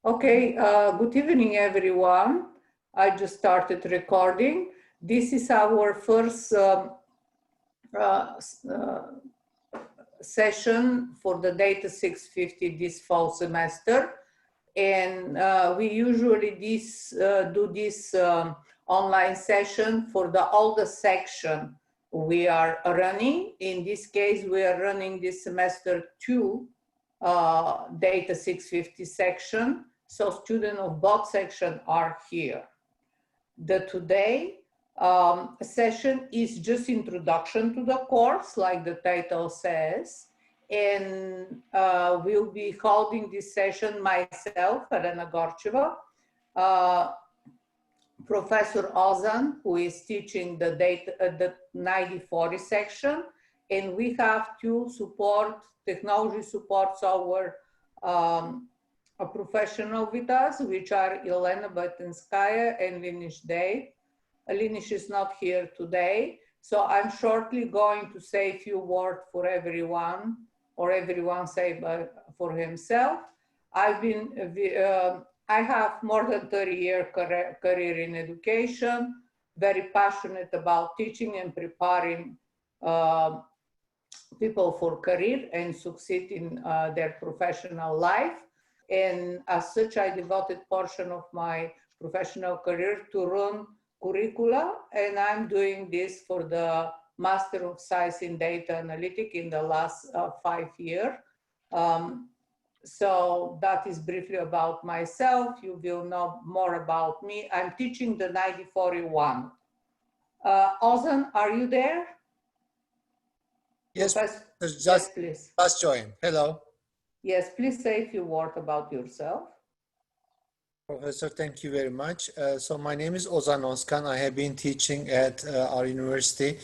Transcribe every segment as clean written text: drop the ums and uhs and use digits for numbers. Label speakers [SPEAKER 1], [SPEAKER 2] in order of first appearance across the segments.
[SPEAKER 1] Okay, good evening, everyone. I just started recording. This is our first session for the Data 650 this fall semester. And we usually do this online session for all the section we are running. In this case, we are running this semester 2 Data 650 section. So students of both sections are here. The today session is just introduction to the course, like the title says. And we'll be holding this session myself, Elena Gorcheva, Professor Ozan, who is teaching the 9040 section, and we have two technology supports our a professional with us, which are Elena Batinskaya and Linish Day. Linish is not here today, so I'm shortly going to say a few words for everyone, or everyone say for himself. I have more than 30-year career in education, very passionate about teaching and preparing people for career and succeed in their professional life. And as such, I devoted portion of my professional career to run curricula, and I'm doing this for the Master of Science in Data Analytics in the last 5 years. So that is briefly about myself. You will know more about me. I'm teaching the 9041. Ozan, are you there?
[SPEAKER 2] Yes,
[SPEAKER 1] yes, please.
[SPEAKER 2] Just join. Hello.
[SPEAKER 1] Yes, please say a few words about yourself.
[SPEAKER 2] Professor, thank you very much. So my name is Ozan Ozkan. I have been teaching at our university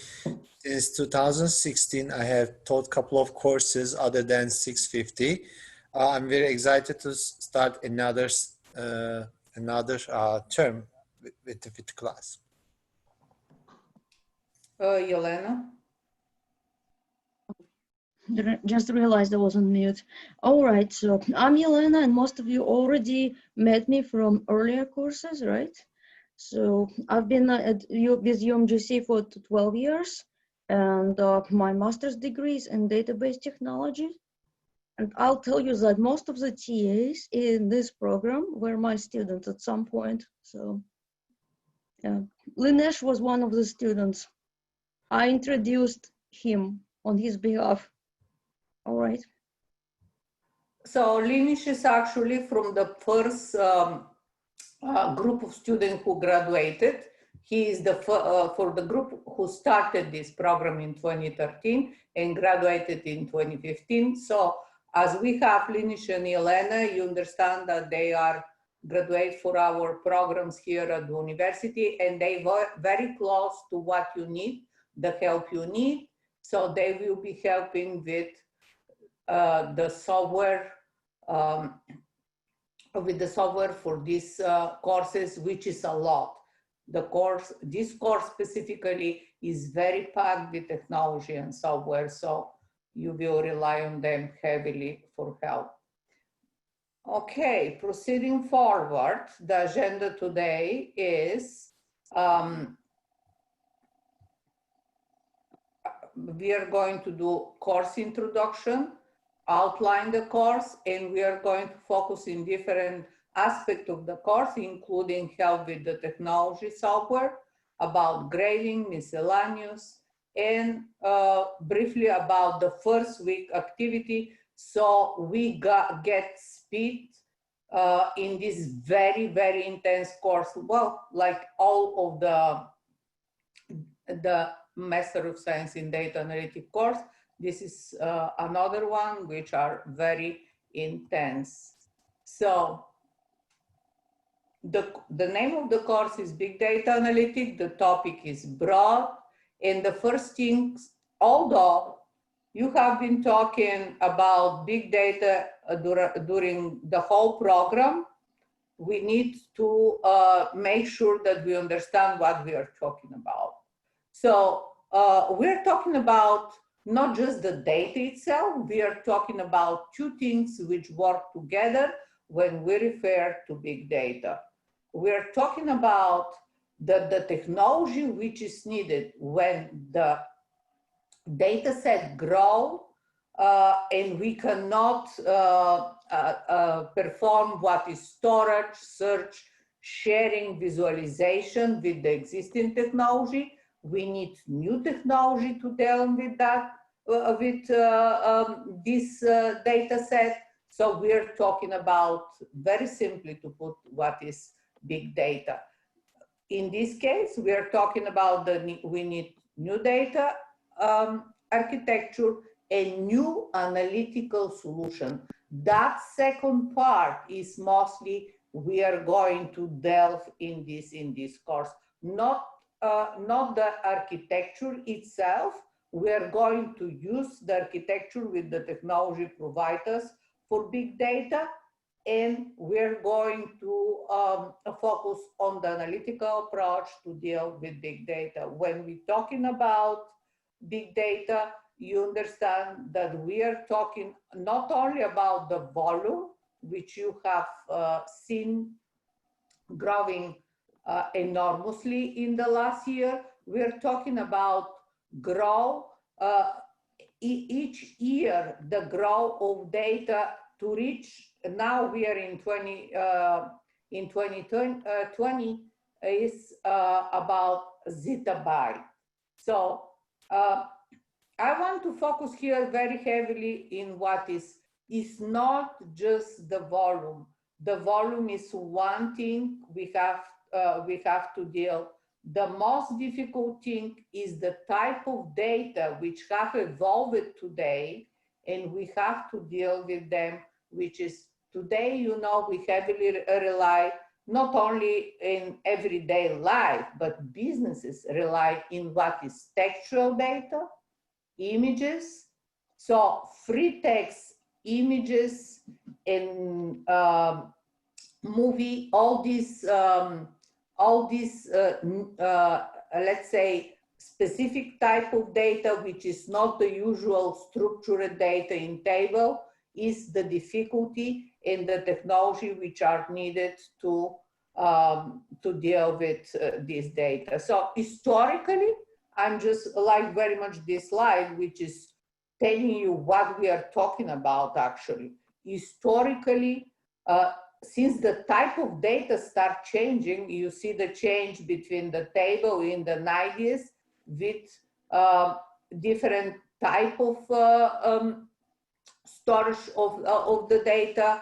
[SPEAKER 2] since 2016. I have taught a couple of courses other than 650. I'm very excited to start another term with the class.
[SPEAKER 1] Yelena?
[SPEAKER 3] Just realized I was on mute. All right, so I'm Yelena, and most of you already met me from earlier courses, right? So I've been with UMGC for 12 years, and my master's degree is in database technology. And I'll tell you that most of the TAs in this program were my students at some point. So yeah, Linesh was one of the students. I introduced him on his behalf. All right.
[SPEAKER 1] So Linish is actually from the first group of students who graduated. He is for the group who started this program in 2013 and graduated in 2015. So as we have Linish and Elena, you understand that they are graduate for our programs here at the university, and they were very close to what you need, the help you need. So they will be helping with the software, with the software for these courses, which is a lot. This course specifically is very packed with technology and software, so you will rely on them heavily for help. Okay, proceeding forward, the agenda today is we are going to do course introduction, outline the course, and we are going to focus in different aspects of the course, including help with the technology software, about grading, miscellaneous, and briefly about the first week activity. So we get speed in this very, very intense course. Well, like all of the Master of Science in Data Analytics course, this is another one which are very intense. So the name of the course is Big Data Analytics. The topic is broad. And the first things, although you have been talking about big data during the whole program, we need to make sure that we understand what we are talking about. So we're talking about not just the data itself, we are talking about two things which work together. when we refer to big data. We're talking about the technology which is needed when the data set grow and we cannot perform what is storage, search, sharing, visualization with the existing technology. We need new technology to deal with that, with this data set. So we're talking about, very simply to put, what is big data. In this case, we are talking about we need new data architecture, a new analytical solution. That second part is mostly we are going to delve in this course. Not the architecture itself. We are going to use the architecture with the technology providers for big data, and we're going to focus on the analytical approach to deal with big data. When we're talking about big data, you understand that we are talking not only about the volume, which you have seen growing enormously in the last year. We're talking about growth each year, the growth of data to reach, now we are in 2020 is about zettabyte. So I want to focus here very heavily in what is not just the volume. The volume is one thing we have to deal. The most difficult thing is the type of data which have evolved today, and we have to deal with them, which is today, you know, we heavily rely not only in everyday life, but businesses rely in what is textual data, images. So free text, images, and movie, all these let's say specific type of data, which is not the usual structured data in table, is the difficulty in the technology which are needed to deal with this data. So historically, I'm just like very much this slide, which is telling you what we are talking about actually. Historically, since the type of data start changing, you see the change between the table in the 90s with different type of storage of the data.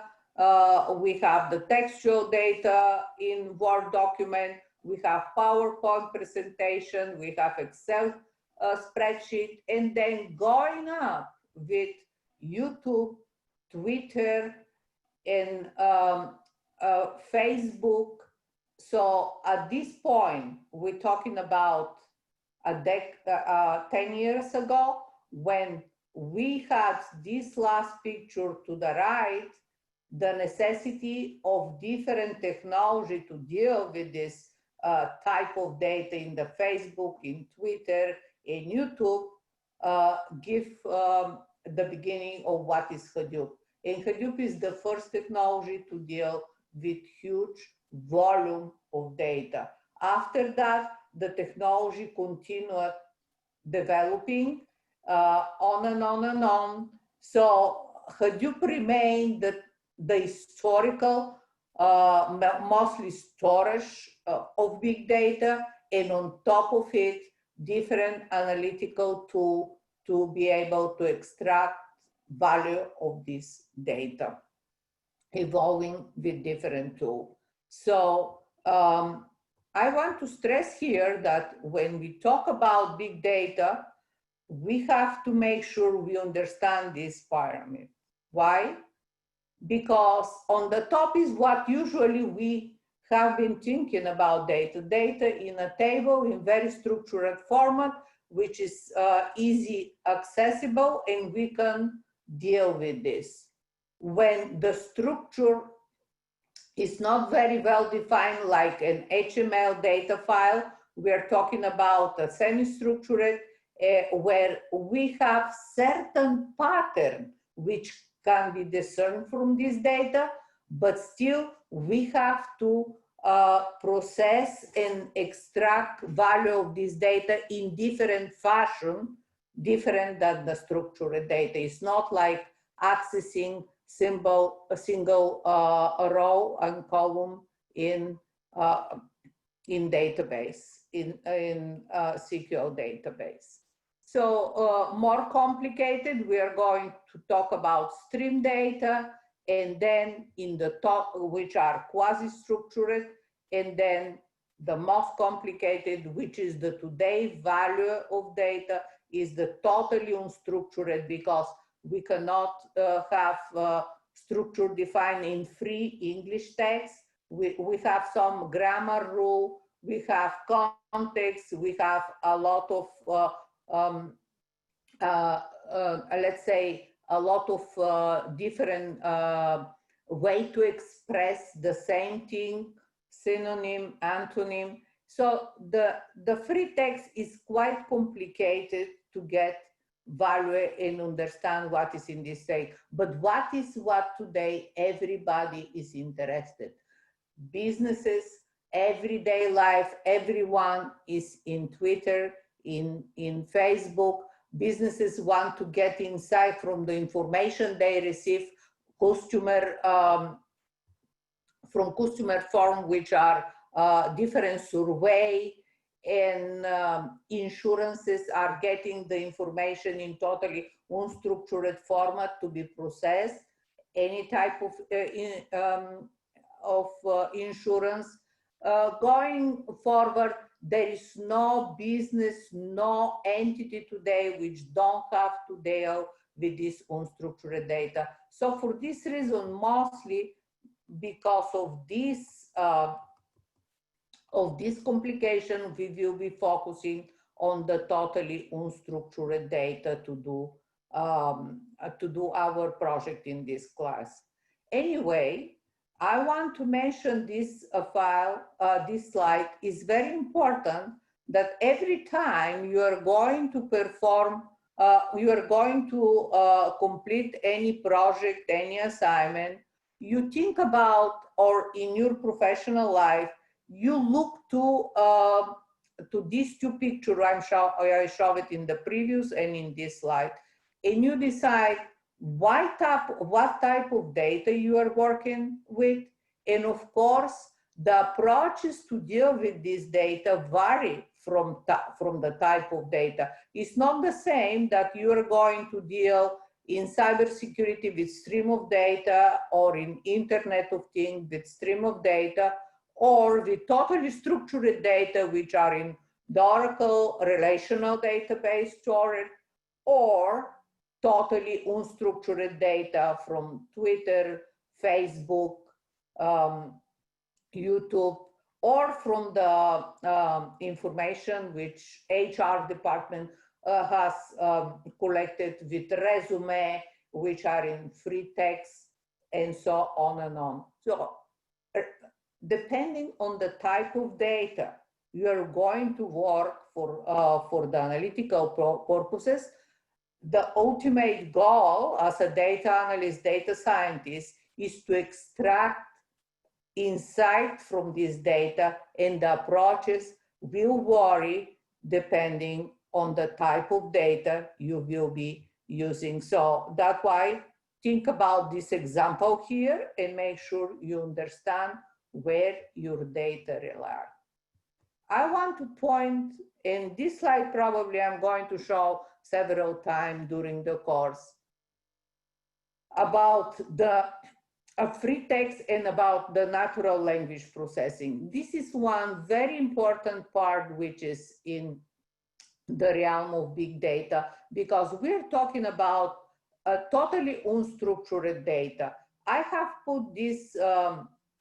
[SPEAKER 1] We have the textual data in Word document, we have PowerPoint presentation, we have Excel spreadsheet, and then going up with YouTube, Twitter, and Facebook. So at this point, we're talking about 10 years ago, when we had this last picture to the right, the necessity of different technology to deal with this type of data in the Facebook, in Twitter, in YouTube, give the beginning of what is Hadoop. And Hadoop is the first technology to deal with huge volume of data. After that, the technology continued developing on and on and on. So Hadoop remained the historical, mostly storage of big data, and on top of it, different analytical tool to be able to extract value of this data, evolving with different tools. So I want to stress here that when we talk about big data, we have to make sure we understand this pyramid. Why? Because on the top is what usually we have been thinking about data. Data in a table in very structured format, which is easy accessible, and we can deal with this. When the structure is not very well defined, like an HTML data file, we're talking about a semi-structured where we have certain pattern which can be discerned from this data, but still we have to process and extract value of this data in different fashion, different than the structured data. It's not like accessing a single row and column in database, in SQL database. So more complicated, we are going to talk about stream data, and then in the top, which are quasi-structured, and then the most complicated, which is the today value of data, is the totally unstructured, because we cannot have structure defined in free English text. We have some grammar rule, we have context, we have a lot of let's say a lot of different way to express the same thing, synonym, antonym. So the free text is quite complicated to get value and understand what is in this text. But what today everybody is interested? Businesses, everyday life, everyone is in Twitter, in Facebook. Businesses want to get insight from the information they receive, from customer form, which are different survey, and insurances are getting the information in totally unstructured format to be processed. Any type of insurance. Going forward, there is no business, no entity today which don't have to deal with this unstructured data. So for this reason, mostly because of this complication, we will be focusing on the totally unstructured data to do our project in this class. Anyway, I want to mention this this slide is very important, that every time you are going to perform, you are going to complete any project, any assignment, you think about, or in your professional life, you look to these two pictures. I show it in the previous and in this slide, and you decide what type of data you are working with. And of course, the approaches to deal with this data vary from the type of data. It's not the same that you are going to deal in cybersecurity with stream of data, or in Internet of Things with stream of data, or with totally structured data, which are in the Oracle relational database storage, or totally unstructured data from Twitter, Facebook, YouTube, or from the information which HR department has collected with resume, which are in free text, and so on and on. So depending on the type of data you are going to work for the analytical purposes, the ultimate goal as a data analyst, data scientist, is to extract insight from this data, and the approaches will vary depending on the type of data you will be using. So that's why think about this example here and make sure you understand where your data rely. I want to point, in this slide probably I'm going to show several times during the course, about the free text and about the natural language processing. This is one very important part which is in the realm of big data, because we're talking about a totally unstructured data. I have put this,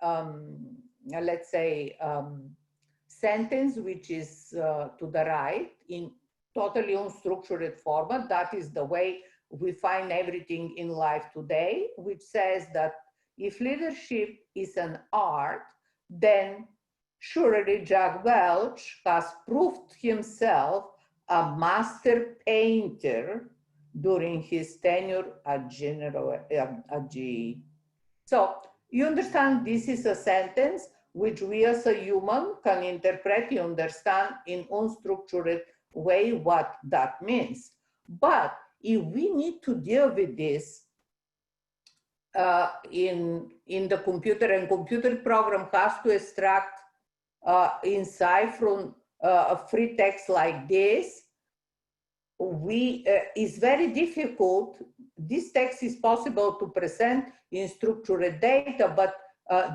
[SPEAKER 1] let's say, sentence which is to the right in totally unstructured format. That is the way we find everything in life today, which says that if leadership is an art, then surely Jack Welch has proved himself a master painter during his tenure at GE. So You understand this is a sentence which we as a human can interpret, you understand in unstructured way what that means. But if we need to deal with this in the computer, and computer program has to extract insight from a free text like this, it's very difficult. This text is possible to present in structured data, but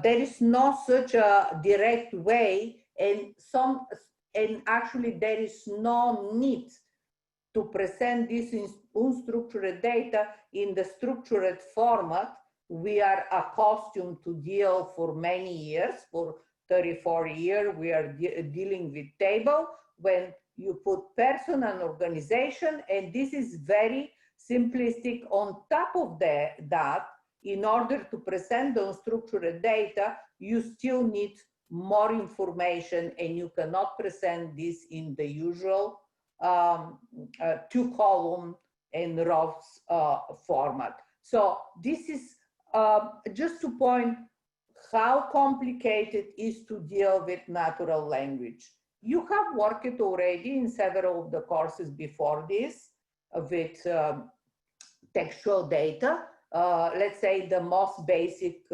[SPEAKER 1] there is no such a direct way, and actually there is no need to present this in unstructured data in the structured format we are accustomed to deal for many years. For 34 years, we are dealing with table when you put person and organization, and this is very simplistic. On top of that, in order to present the unstructured data, you still need more information, and you cannot present this in the usual 2-column and rows format. So this is just to point how complicated it is to deal with natural language. You have worked already in several of the courses before this with textual data. Let's say the most basic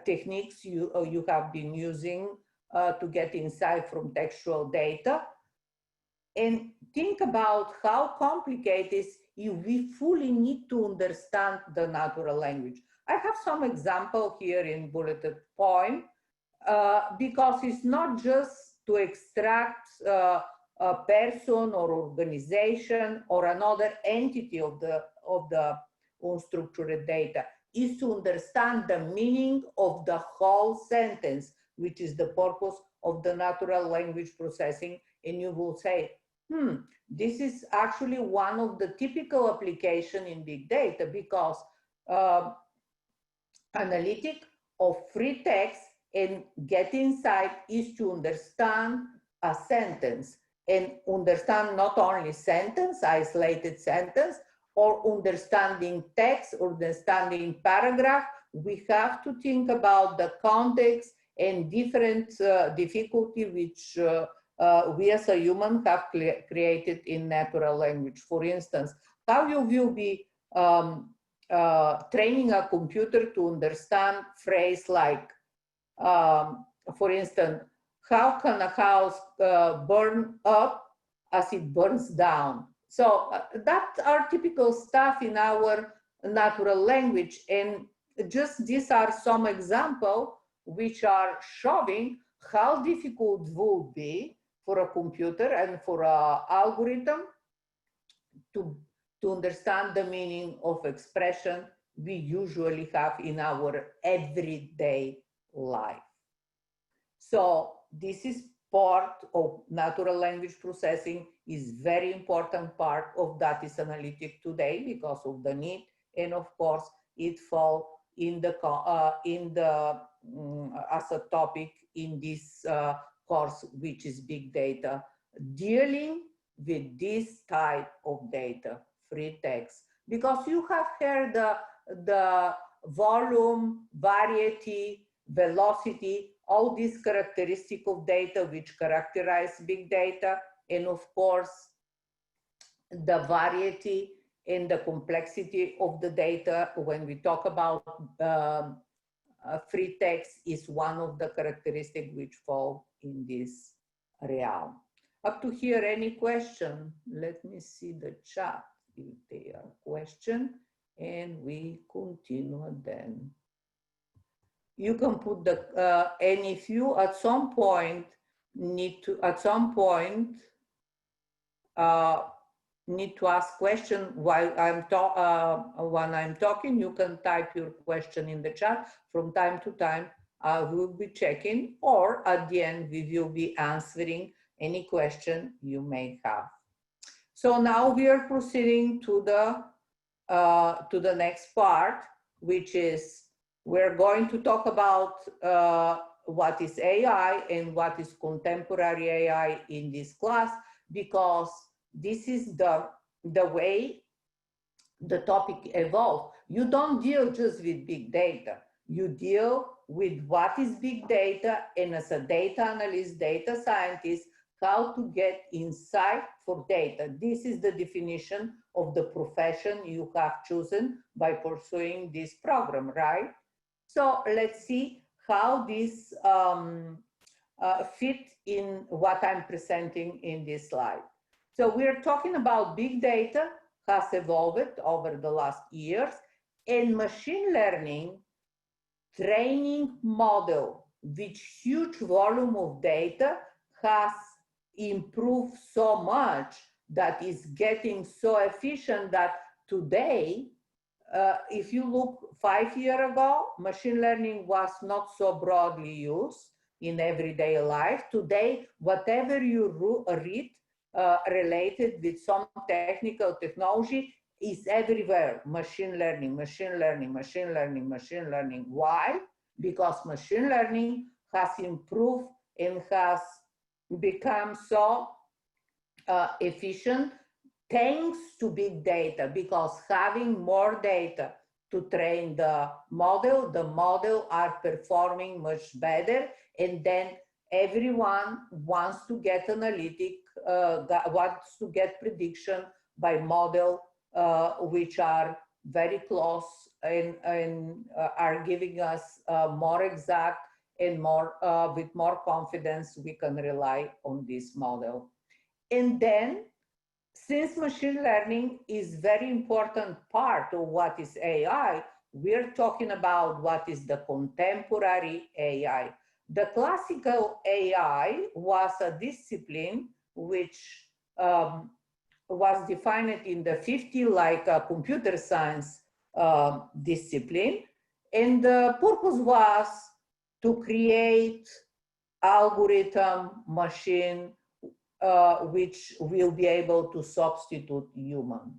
[SPEAKER 1] techniques you have been using to get insight from textual data. And think about how complicated it is if we fully need to understand the natural language. I have some example here in bulleted point because it's not just to extract a person or organization or another entity of the unstructured data. Is to understand the meaning of the whole sentence, which is the purpose of the natural language processing. And you will say, this is actually one of the typical application in big data, because analytic of free text and get insight is to understand a sentence, and understand not only sentence, isolated sentence, or understanding text, or understanding paragraph. We have to think about the context and different difficulty which we as a human have created in natural language. For instance, how you will be training a computer to understand phrase like, for instance, how can a house burn up as it burns down? So that are typical stuff in our natural language. And just these are some examples which are showing how difficult it would be for a computer and for an algorithm to understand the meaning of expression we usually have in our everyday life. So this is part of natural language processing, is very important part of data analytics today because of the need, and of course it falls in the as a topic in this course, which is big data, dealing with this type of data, free text, because you have heard the volume, variety, velocity, all these characteristics of data which characterize big data, and of course the variety and the complexity of the data when we talk about free text is one of the characteristics which fall in this realm. Up to here, any question? Let me see the chat if there are questions, and we continue then. You can put the, and if you at some point need to ask question while when I'm talking, you can type your question in the chat. From time to time, I will be checking, or at the end, we will be answering any question you may have. So now we are proceeding to the next part, which is we're going to talk about what is AI and what is contemporary AI in this class, because this is the way the topic evolved. You don't deal just with big data. You deal with what is big data, and as a data analyst, data scientist, how to get insight for data. This is the definition of the profession you have chosen by pursuing this program, right? So let's see how this fit in what I'm presenting in this slide. So we're talking about big data has evolved over the last years, and machine learning training model with huge volume of data has improved so much that is getting so efficient that today, if you look 5 years ago, machine learning was not so broadly used in everyday life. Today, whatever you read related with some technical technology is everywhere. Machine learning, machine learning, machine learning, machine learning. Why? Because machine learning has improved and has become so efficient thanks to big data, because having more data to train the model are performing much better, and then everyone wants to get analytic, wants to get prediction by model which are very close and are giving us more exact and more with more confidence we can rely on this model. And then, since machine learning is very important part of what is AI, we're talking about what is the contemporary AI. The classical AI was a discipline which was defined in the 50s like a computer science discipline. And the purpose was to create algorithm machine which will be able to substitute human.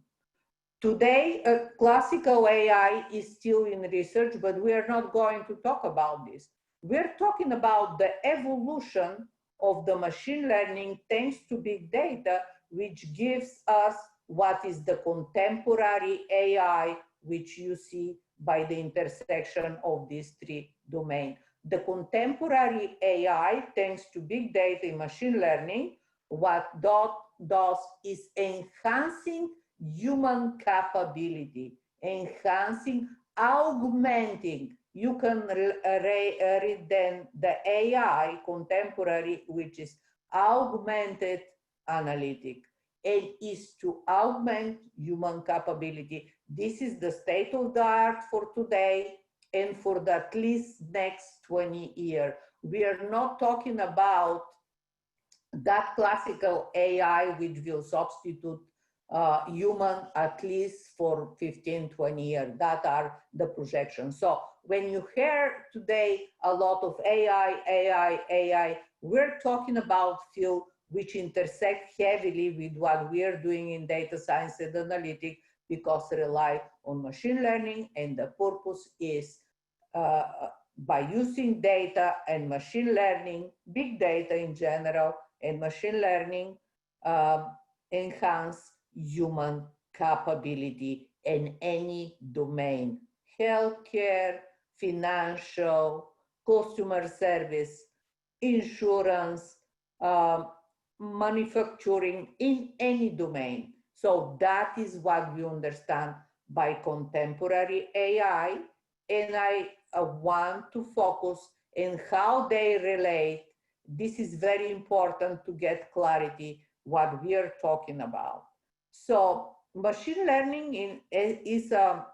[SPEAKER 1] Today, classical AI is still in research, but we are not going to talk about this. We're talking about the evolution of the machine learning thanks to big data, which gives us what is the contemporary AI, which you see by the intersection of these three domains. The contemporary AI, thanks to big data and machine learning, what does is enhancing human capability, enhancing, augmenting. You can read then the AI contemporary, which is augmented analytic, and is to augment human capability. This is the state of the art for today and for the at least next 20 years. We are not talking about that classical AI which will substitute human at least for 15, 20 years. That are the projections. So when you hear today a lot of AI, we're talking about field which intersect heavily with what we are doing in data science and analytics, because rely on machine learning, and the purpose is by using data and machine learning, big data in general, and machine learning enhance human capability in any domain: healthcare, financial, customer service, insurance, manufacturing, in any domain. So that is what we understand by contemporary AI, and I want to focus on how they relate. This is very important to get clarity what we are talking about. So machine learning is a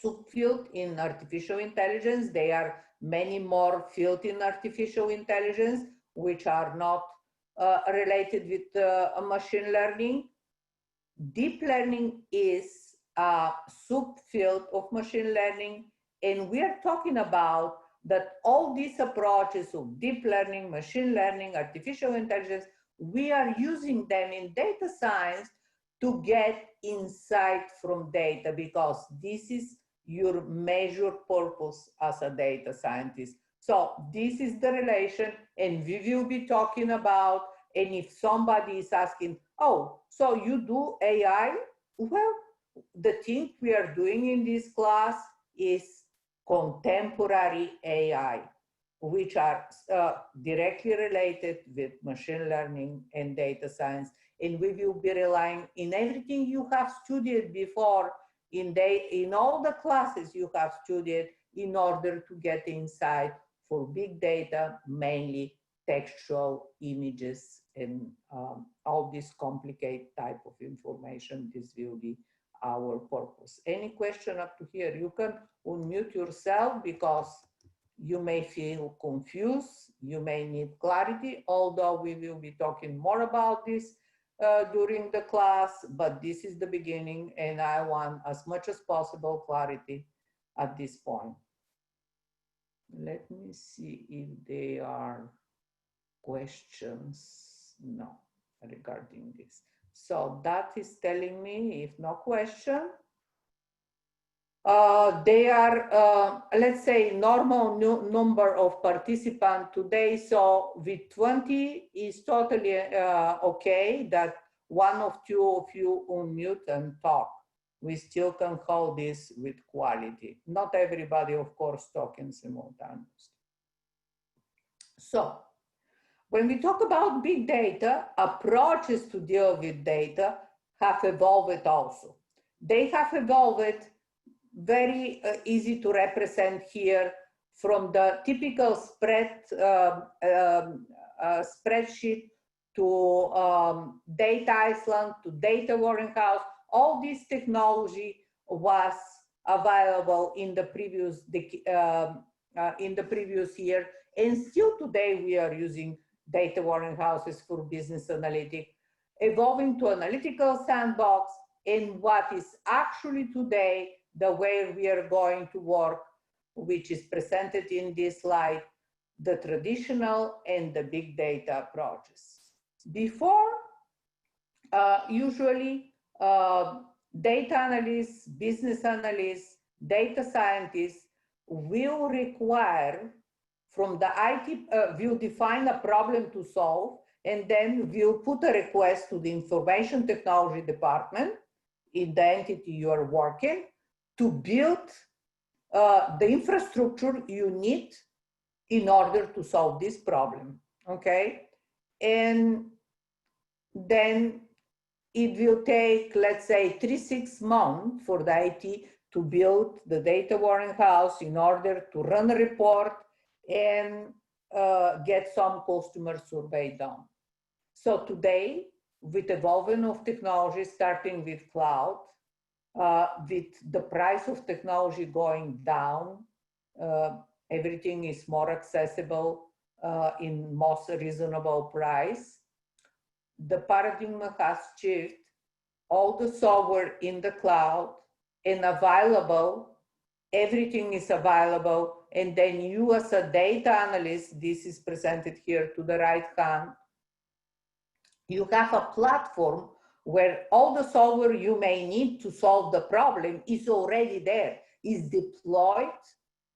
[SPEAKER 1] subfield in artificial intelligence. There are many more fields in artificial intelligence which are not related with machine learning. Deep learning is a subfield of machine learning, and we are talking about that all these approaches of deep learning, machine learning, artificial intelligence, we are using them in data science to get insight from data, because this is your major purpose as a data scientist. So this is the relation, and we will be talking about, and if somebody is asking, oh, so you do AI? Well, the thing we are doing in this class is contemporary AI, which are directly related with machine learning and data science. And we will be relying in everything you have studied before, in all the classes you have studied, in order to get insight for big data, mainly textual images and all this complicated type of information. This will be our purpose. Any question up to here? You can unmute yourself because you may feel confused, you may need clarity, although we will be talking more about this during the class, but this is the beginning and I want as much as possible clarity at this point. Let me see if there are questions. No, regarding this. So that is telling me, if no question, they are, let's say, normal number of participants today. So with 20 is totally okay that one of two of you unmute and talk. We still can hold this with quality. Not everybody, of course, talking simultaneously. So when we talk about big data, approaches to deal with data have evolved also. They have evolved very easy to represent here from the typical spreadsheet to data island to data warehouse. All this technology was available in the previous year, and still today we are using data warehouses for business analytics, evolving to analytical sandbox, and what is actually today the way we are going to work, which is presented in this slide, the traditional and the big data approaches. Before, usually data analysts, business analysts, data scientists will require from the IT, will define a problem to solve, and then will put a request to the information technology department in the entity you are working to build the infrastructure you need in order to solve this problem, okay? And then it will take, let's say, 3-6 months for the IT to build the data warehouse in order to run a report and get some customer survey done. So today, with evolving of technology, starting with cloud, with the price of technology going down, everything is more accessible in most reasonable price. The paradigm has shifted. All the software in the cloud and available, everything is available, and then you as a data analyst, this is presented here to the right hand, you have a platform where all the software you may need to solve the problem is already there, is deployed,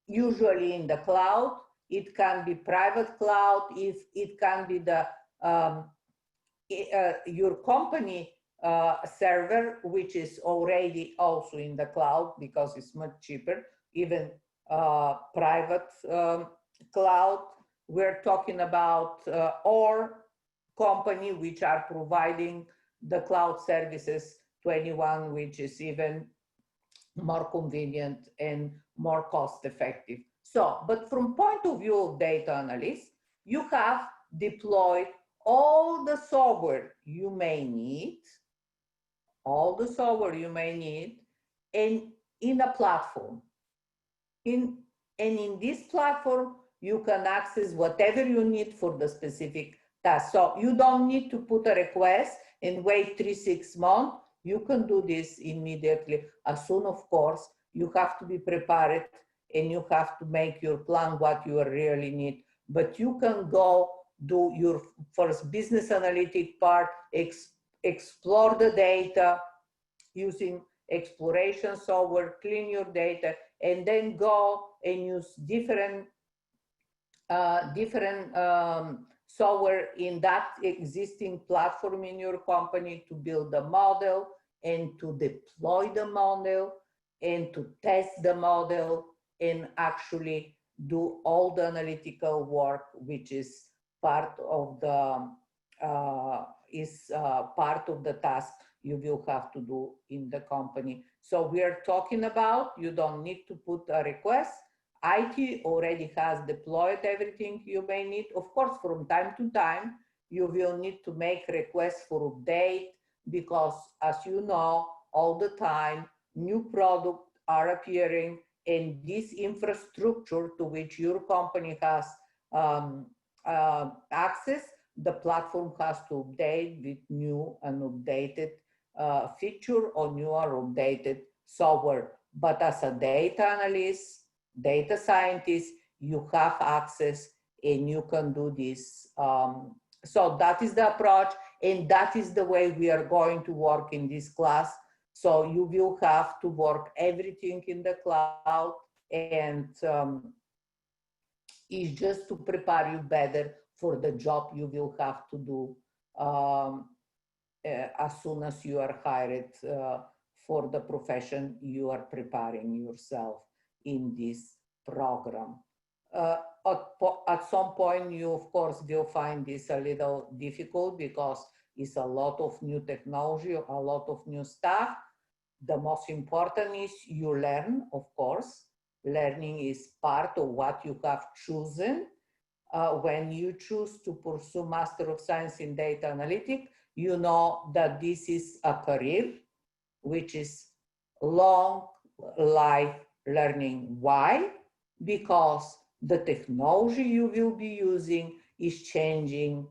[SPEAKER 1] usually in the cloud. It can be private cloud, if it can be the your company server, which is already also in the cloud because it's much cheaper, even private cloud. We're talking about or company which are providing the cloud services to anyone, which is even more convenient and more cost effective. So, but from point of view of data analysts, you have deployed all the software you may need, and in a platform. And in this platform, you can access whatever you need for the specific task. So you don't need to put a request and wait 3-6 months. You can do this immediately. As soon, of course, you have to be prepared and you have to make your plan what you really need. But you can go do your first business analytic part, explore the data using exploration software, clean your data, and then go and use different software in that existing platform in your company to build a model and to deploy the model and to test the model and actually do all the analytical work, which is part of the part of the task you will have to do in the company. So we are talking about, you don't need to put a request. IT already has deployed everything you may need. Of course, from time to time, you will need to make requests for update because, as you know, all the time, new products are appearing, and this infrastructure to which your company has access, the platform has to update with new and updated feature or new or updated software. But as a data analyst, data scientist, you have access and you can do this. So that is the approach, and that is the way we are going to work in this class. So you will have to work everything in the cloud, and it's just to prepare you better for the job you will have to do as soon as you are hired for the profession you are preparing yourself in this program. At some point, you of course will find this a little difficult because it's a lot of new technology, a lot of new stuff. The most important is you learn, of course. Learning is part of what you have chosen. When you choose to pursue Master of Science in Data Analytics, you know that this is a career, which is long life learning. Why? Because the technology you will be using is changing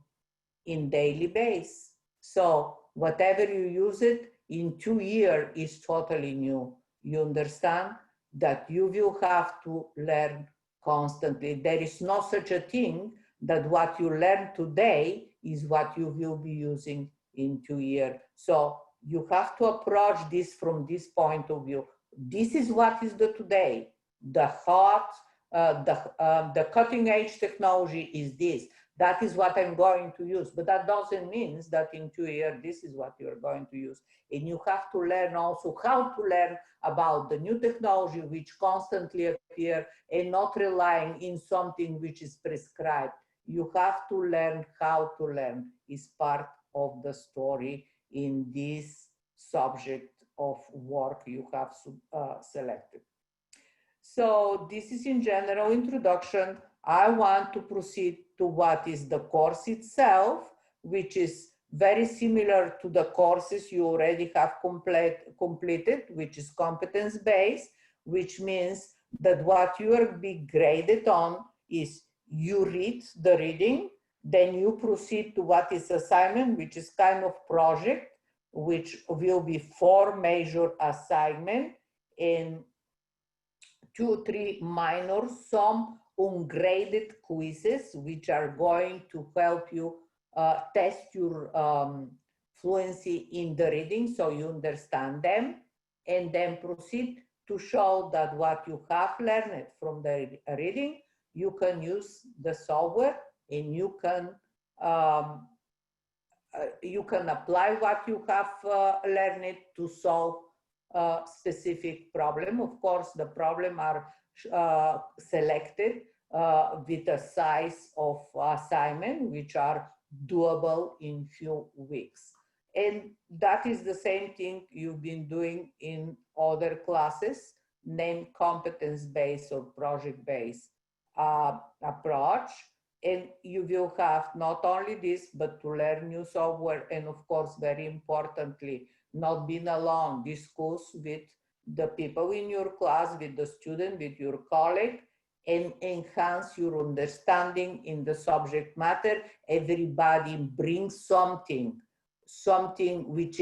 [SPEAKER 1] in daily basis. So whatever you use it in 2 years is totally new. You understand that you will have to learn constantly. There is no such a thing that what you learn today is what you will be using in 2 years. So you have to approach this from this point of view. This is what is the today. The hot, the cutting edge technology is this. That is what I'm going to use. But that doesn't mean that in 2 years, this is what you're going to use. And you have to learn also how to learn about the new technology which constantly appear and not relying in something which is prescribed. You have to learn how to learn is part of the story in this subject of work you have selected. So this is in general introduction. I want to proceed to what is the course itself, which is very similar to the courses you already have completed, which is competence-based, which means that what you are being graded on is you read the reading, then you proceed to what is assignment, which is kind of project, which will be 4 major assignments and 2, 3 minor, some ungraded quizzes, which are going to help you test your fluency in the reading so you understand them, and then proceed to show that what you have learned from the reading, you can use the software and you can apply what you have learned to solve specific problem. Of course, the problem are selected with a size of assignment, which are doable in few weeks. And that is the same thing you've been doing in other classes, named competence-based or project-based approach. And you will have not only this, but to learn new software. And of course, very importantly, not being alone, discuss with the people in your class, with the student, with your colleague, and enhance your understanding in the subject matter. Everybody brings something which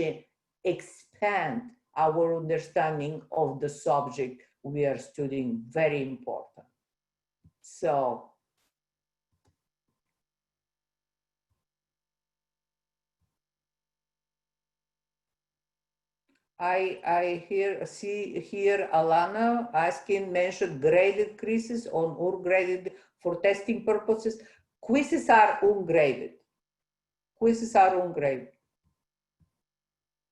[SPEAKER 1] expand our understanding of the subject we are studying. Very important. So, I see here Alana asking, mentioned graded quizzes on ungraded for testing purposes. Quizzes are ungraded. Quizzes are ungraded.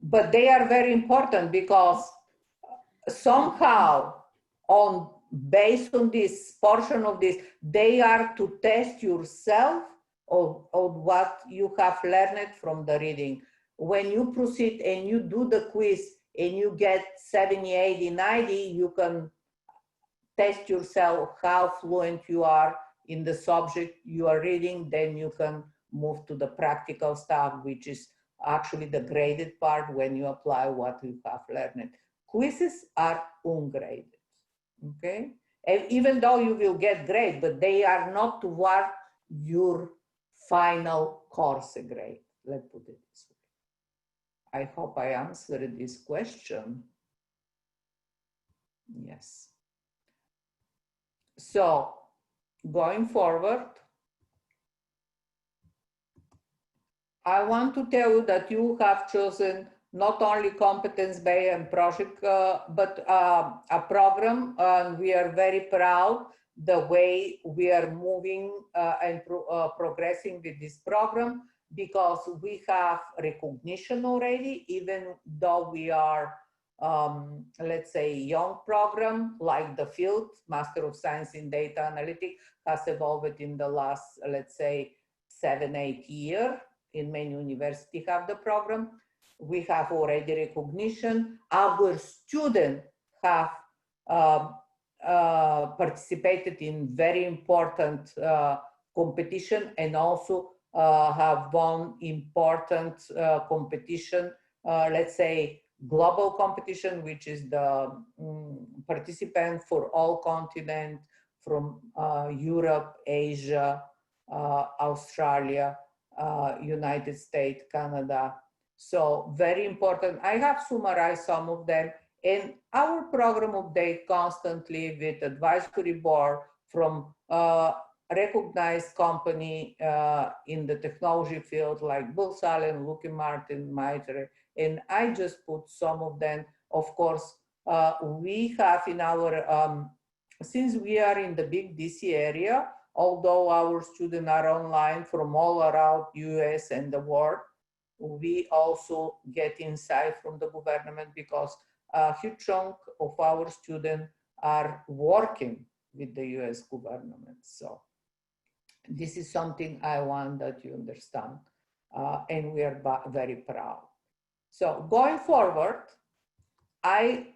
[SPEAKER 1] but they are very important because somehow based on this portion of this, they are to test yourself of what you have learned from the reading. When you proceed and you do the quiz and you get 70, 80, 90, you can test yourself how fluent you are in the subject you are reading. Then you can move to the practical stuff, which is actually the graded part when you apply what you have learned. Quizzes are ungraded, okay? And even though you will get grade, but they are not toward your final course grade. Let's put it this way. I hope I answered this question. Yes. So going forward, I want to tell you that you have chosen not only competence-based and project, but a program, and we are very proud the way we are moving and progressing with this program, because we have recognition already, even though we are, let's say, young program, like the field, Master of Science in Data Analytics, has evolved in the last, let's say, 7-8 years. In many universities have the program. We have already recognition. Our students have participated in very important competition, and also have won important competition, let's say global competition, which is the participant for all continents, from Europe, Asia, Australia, United States, Canada. So very important. I have summarized some of them, and our program update constantly with advisory board from recognized company in the technology field like Booz Allen, Lockheed Martin, Mitre, and I just put some of them. Of course, we have in our, since we are in the big DC area, although our students are online from all around US and the world, we also get insight from the government, because a huge chunk of our students are working with the US government. So this is something I want that you understand, and we are very proud. So going forward, I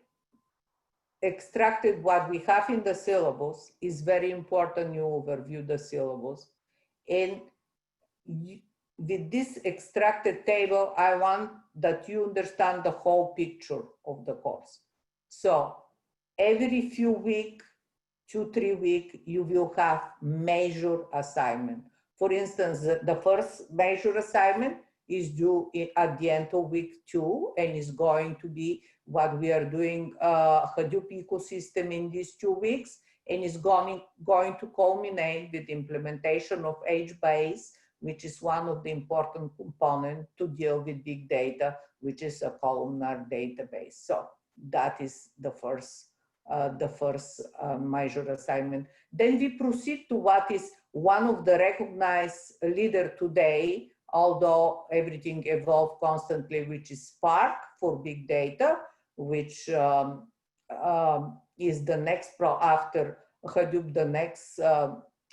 [SPEAKER 1] extracted what we have in the syllabus. Is very important you overview the syllabus. And with this extracted table, I want that you understand the whole picture of the course. So every few weeks, 2-3 weeks, you will have major assignment. For instance, the first major assignment is due at the end of week 2, and is going to be what we are doing Hadoop ecosystem in these 2 weeks, and is going to culminate with implementation of HBase, which is one of the important components to deal with big data, which is a columnar database. So that is the first major assignment. Then we proceed to what is one of the recognized leader today, although everything evolves constantly, which is Spark for big data, which is the next after Hadoop, the next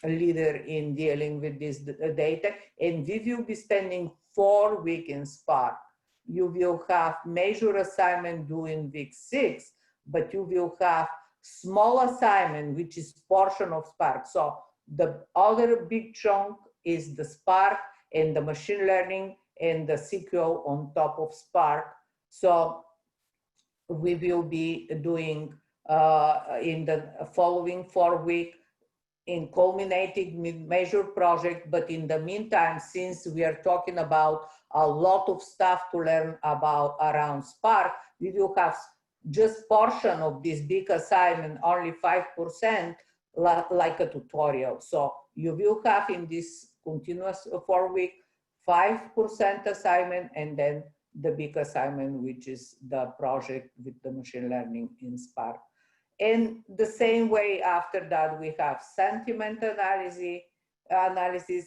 [SPEAKER 1] leader in dealing with this data. And we will be spending 4 weeks in Spark. You will have major assignment due in week 6, but you will have small assignment, which is portion of Spark. So the other big chunk is the Spark and the machine learning and the SQL on top of Spark. So we will be doing in the following 4 weeks in culminating major project. But in the meantime, since we are talking about a lot of stuff to learn about around Spark, we will have just portion of this big assignment, only 5%, like a tutorial. So you will have in this continuous 4 week, 5% assignment, and then the big assignment, which is the project with the machine learning in Spark. And the same way after that, we have sentiment analysis,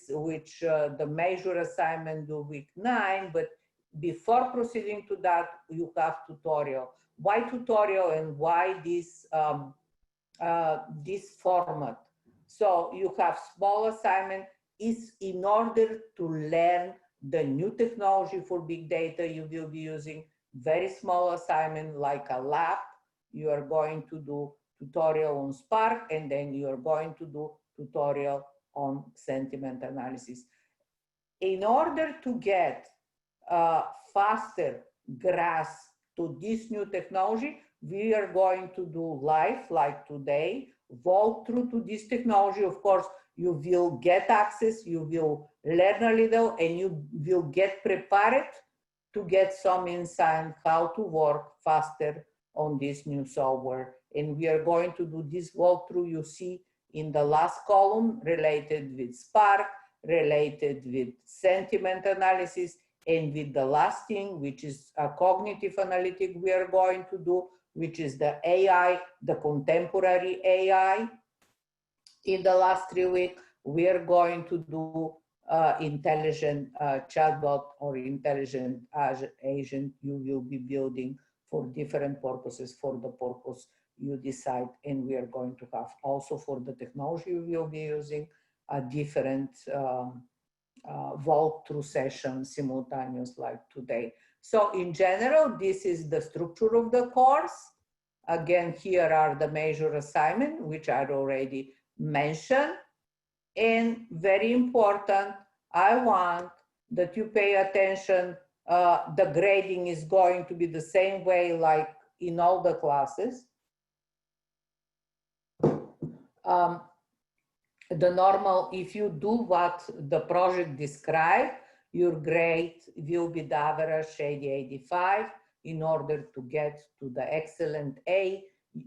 [SPEAKER 1] which the major assignment do week 9, but before proceeding to that, you have tutorial. Why tutorial and why this, this format? So you have small assignment is in order to learn the new technology for big data you will be using. Very small assignment like a lab. You are going to do tutorial on Spark, and then you are going to do tutorial on sentiment analysis. In order to get faster grasp to this new technology, we are going to do live, like today, walk through to this technology. Of course, you will get access, you will learn a little, and you will get prepared to get some insight how to work faster on this new software. And we are going to do this walkthrough you see in the last column related with Spark, related with sentiment analysis, and with the last thing, which is a cognitive analytic we are going to do, which is the AI, the contemporary AI. In the last 3 weeks, we are going to do intelligent chatbot or intelligent agent you will be building for different purposes, for the purpose you decide. And we are going to have also for the technology you will be using a different walkthrough session simultaneous like today. So in general, this is the structure of the course. Again, here are the major assignments, which I already mentioned. And very important, I want that you pay attention. The grading is going to be the same way like in all the classes. The normal, if you do what the project described, your grade will be the average 80-85 in order to get to the excellent A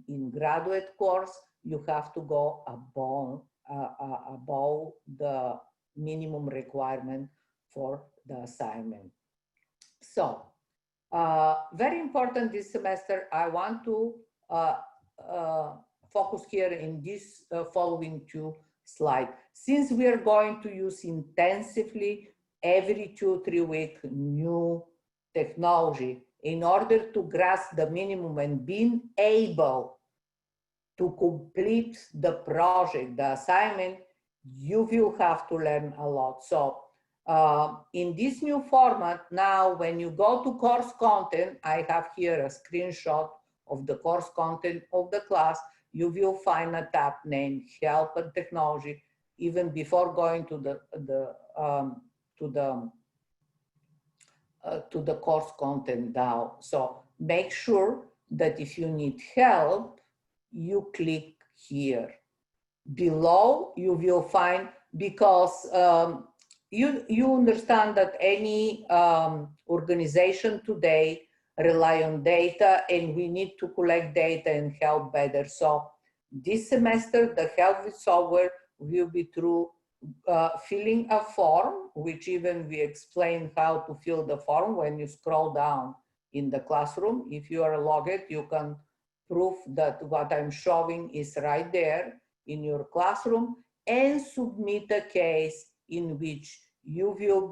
[SPEAKER 1] in graduate course. You have to go above the minimum requirement for the assignment. So very important this semester, I want to focus here in this following 2 slides. Since we are going to use intensively every 2-3 weeks new technology in order to grasp the minimum and being able to complete the project, the assignment, you will have to learn a lot. So in this new format, now when you go to course content, I have here a screenshot of the course content of the class. You will find a tab named Help and Technology, even before going to the course content now. So make sure that if you need help, you click here. Below, you will find, because you understand that any organization today rely on data, and we need to collect data and help better. So this semester, the help with software will be through filling a form, which even we explain how to fill the form when you scroll down in the classroom. If you are logged, you can prove that what I'm showing is right there in your classroom, and submit a case in which you will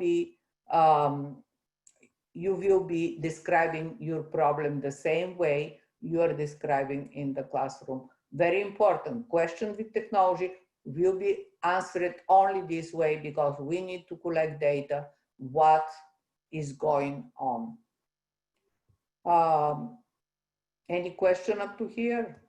[SPEAKER 1] be describing your problem the same way you are describing in the classroom. Very important, question with technology will be answered only this way, because we need to collect data, what is going on. Any question up to here?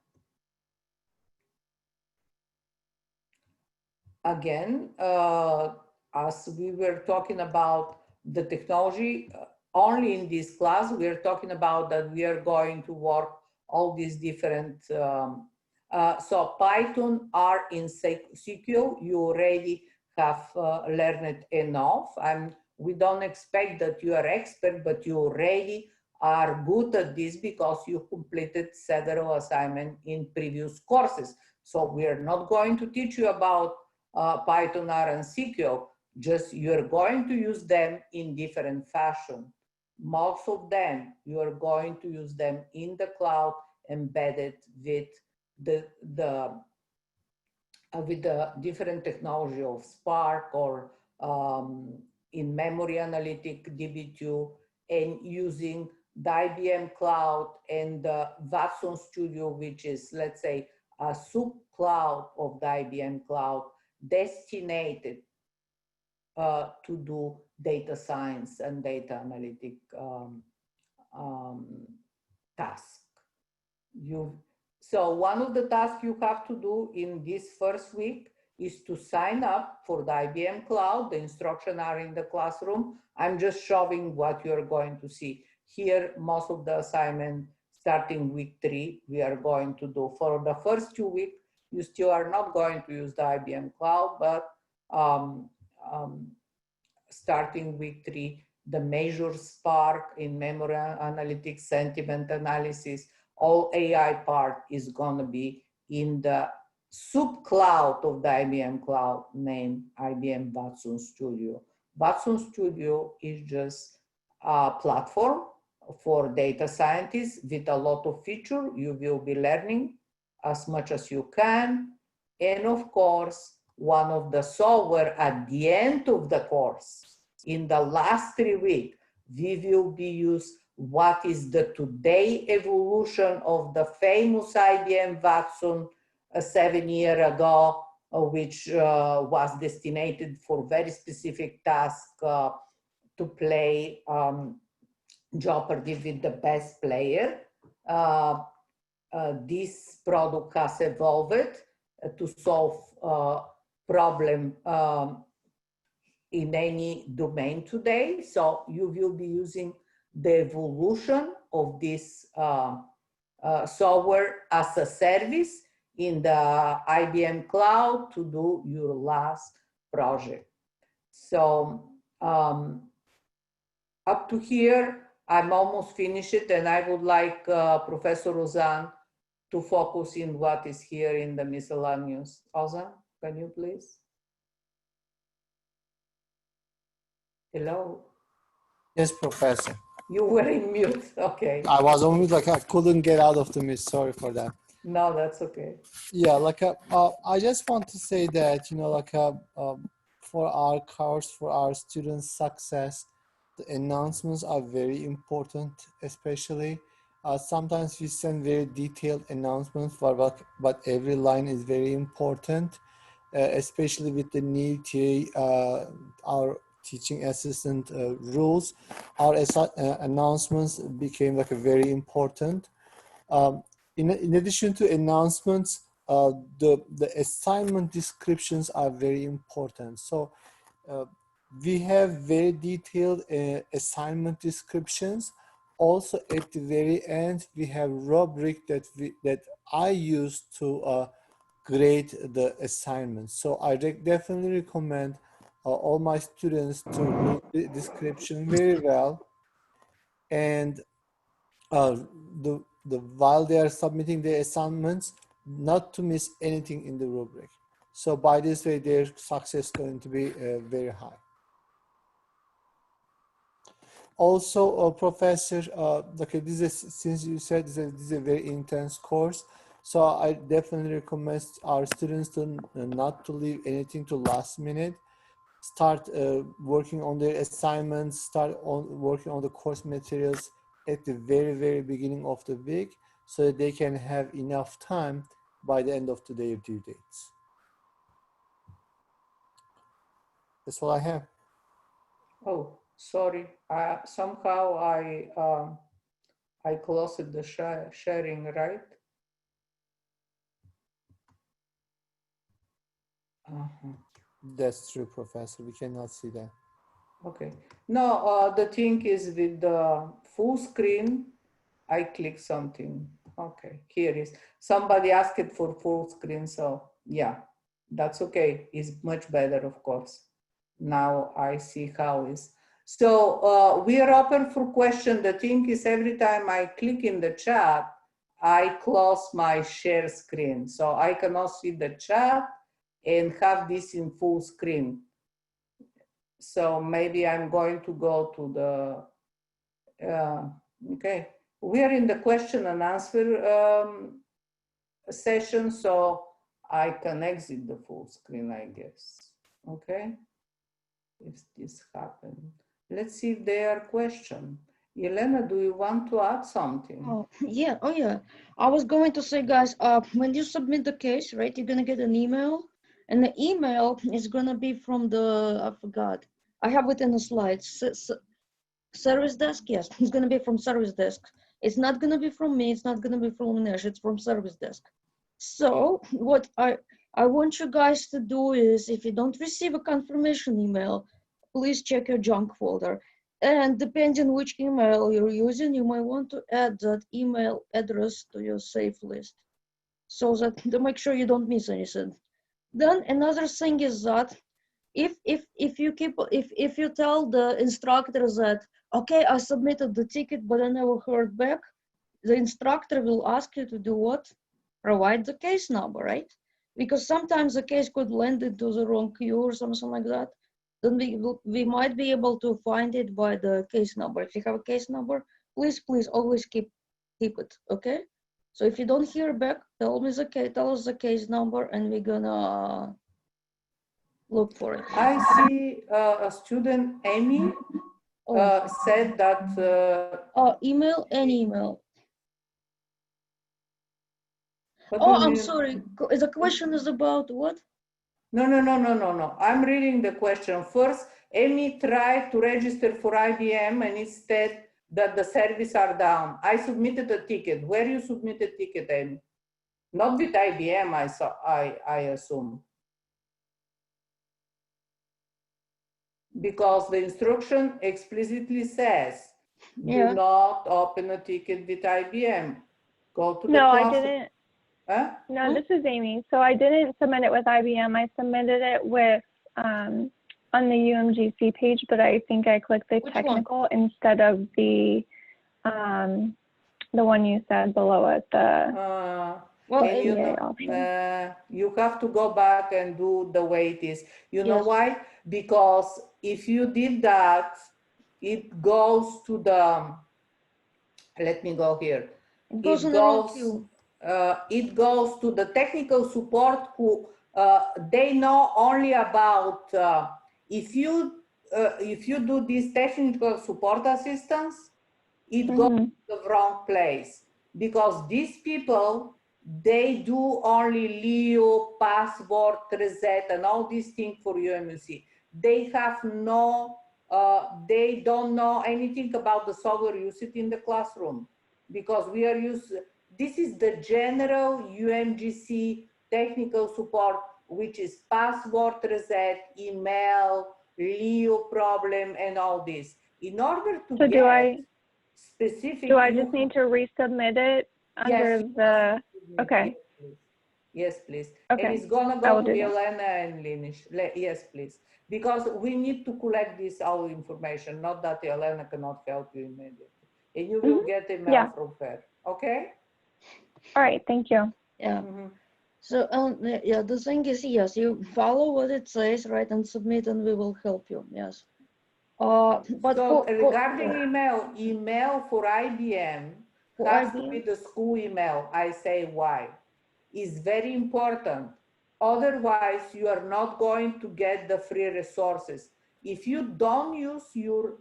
[SPEAKER 1] Again, as we were talking about the technology, only in this class, we are talking about that we are going to work all these different, so Python, R in SQL, you already have learned enough. We don't expect that you are expert, but you already are good at this because you completed several assignments in previous courses. So we are not going to teach you about Python, R, and SQL, just you're going to use them in different fashion. Most of them, you are going to use them in the cloud, embedded with the different technology of Spark, or in memory analytic DB2, and using the IBM Cloud and the Watson Studio, which is, let's say, a sub-cloud of the IBM Cloud, designated to do data science and data analytic task. So one of the tasks you have to do in this first week is to sign up for the IBM Cloud. The instructions are in the classroom. I'm just showing what you're going to see. Here, most of the assignment starting week 3, we are going to do. For the first 2 weeks, you still are not going to use the IBM Cloud, but starting week 3, the measure Spark in memory analytics, sentiment analysis, all AI part is going to be in the sub-cloud of the IBM Cloud named IBM Watson Studio. Watson Studio is just a platform for data scientists with a lot of features. You will be learning as much as you can. And of course, one of the software at the end of the course, in the last 3 weeks, we will be used what is the today evolution of the famous IBM Watson 7 years ago, which was destined for very specific task to play Jeopardy with the best player. This product has evolved to solve problem in any domain today. So you will be using the evolution of this software as a service in the IBM Cloud to do your last project. So up to here, I'm almost finished, and I would like Professor Ozan to focus in what is here in the miscellaneous. Ozan, can you please? Hello?
[SPEAKER 2] Yes, Professor.
[SPEAKER 1] You were in mute, okay.
[SPEAKER 2] I was on mute, like I couldn't get out of the mute. Sorry for that.
[SPEAKER 1] No, that's okay.
[SPEAKER 2] Yeah, like I just want to say that, you know, like for our course, for our students' success, the announcements are very important, especially sometimes we send very detailed announcements, but every line is very important, especially with the new TA, our teaching assistant rules. Our announcements became like a very important. In addition to announcements, the assignment descriptions are very important. So we have very detailed assignment descriptions. Also, at the very end, we have rubric that I use to grade the assignments. So I definitely recommend all my students to read the description very well, and while they are submitting the assignments, not to miss anything in the rubric. So by this way, their success is going to be very high. Also, Professor, okay, this is, since you said this is a very intense course, so I definitely recommend our students to not to leave anything to last minute. Start working on their assignments, start working on the course materials at the very beginning of the week, so that they can have enough time by the end of their due dates. That's all I have.
[SPEAKER 1] Oh, sorry. Somehow I closed the sharing, right?
[SPEAKER 2] That's true, Professor. We cannot see that.
[SPEAKER 1] Okay. No, the thing is with the full screen, I click something. Okay, here is. Somebody asked it for full screen, so yeah, that's okay. It's much better, of course. Now I see how is. So we are open for question. The thing is, every time I click in the chat, I close my share screen. So I cannot see the chat and have this in full screen. So maybe I'm going to go to the, okay. We are in the question and answer session, so I can exit the full screen, I guess. Okay, if this happened. Let's see if there are questions. Elena, do you want to add something?
[SPEAKER 3] Oh yeah, oh yeah. I was going to say, guys, when you submit the case, right, you're gonna get an email, and the email is gonna be from the, I forgot, I have it in the slides. Service desk, yes, it's gonna be from service desk. It's not gonna be from me, it's not gonna be from Nash, it's from service desk. So what I want you guys to do is, if you don't receive a confirmation email, please check your junk folder. And depending which email you're using, you might want to add that email address to your safe list, so that to make sure you don't miss anything. Then another thing is that if you tell the instructor that, okay, I submitted the ticket but I never heard back, the instructor will ask you to do what? Provide the case number, right? Because sometimes the case could land into the wrong queue or something like that. Then we might be able to find it by the case number. If you have a case number, please always keep it, okay? So if you don't hear back, tell us the case number and we're gonna look for it.
[SPEAKER 1] I see a student, Amy, said that.
[SPEAKER 3] Email and email. I'm sorry. The question is about what?
[SPEAKER 1] No. I'm reading the question. First, Amy tried to register for IBM and it said that the services are down. I submitted a ticket. Where you submitted ticket, Amy? Not with IBM, I assume. Because the instruction explicitly says, do not open a ticket with IBM. Go to the class.
[SPEAKER 4] I didn't.
[SPEAKER 1] Huh?
[SPEAKER 4] No, this is Amy. So I didn't submit it with IBM. I submitted it with on the UMGC page, but I think I clicked the technical instead of the one you said below it.
[SPEAKER 1] You have to go back and do the way it is. You know why? Because if you did that, it goes to the. Let me go here. It goes to the technical support who they know only about if you do this technical support assistance, it goes to the wrong place, because these people, they do only Leo, password, reset, and all these things for UMC. They have no, they don't know anything about the software used in the classroom, because we are used. This is the general UMGC technical support, which is password reset, email, Leo problem, and all this. In order to get specific.
[SPEAKER 4] Do I just need to resubmit it under the? Okay.
[SPEAKER 1] Yes, please.
[SPEAKER 4] Okay.
[SPEAKER 1] And it's gonna go to Elena and Linish. Yes, please. Because we need to collect this all information. Not that Elena cannot help you immediately, and you will get a mail from her. Okay.
[SPEAKER 4] All right, thank you.
[SPEAKER 3] Yeah. So, the thing is, yes, you follow what it says, right, and submit, and we will help you. Yes. But
[SPEAKER 1] so regarding email for IBM has to be the school email. I say why. It's very important. Otherwise, you are not going to get the free resources. If you don't use your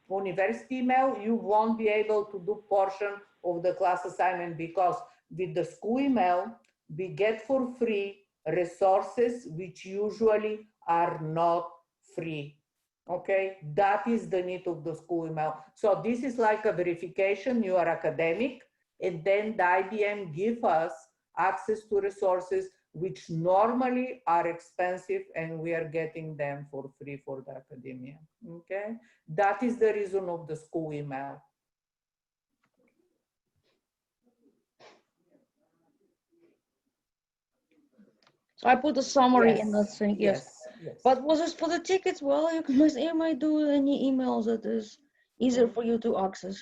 [SPEAKER 1] university email, you won't be able to do portion of the class assignment, because with the school email, we get for free resources which usually are not free. Okay, that is the need of the school email. So this is like a verification, you are academic, and then the IBM give us access to resources which normally are expensive, and we are getting them for free for the academia. Okay, that is the reason of the school email.
[SPEAKER 3] So I put a summary in that thing. Yes. But was this for the tickets? Well, you might do any emails that is easier for you to access.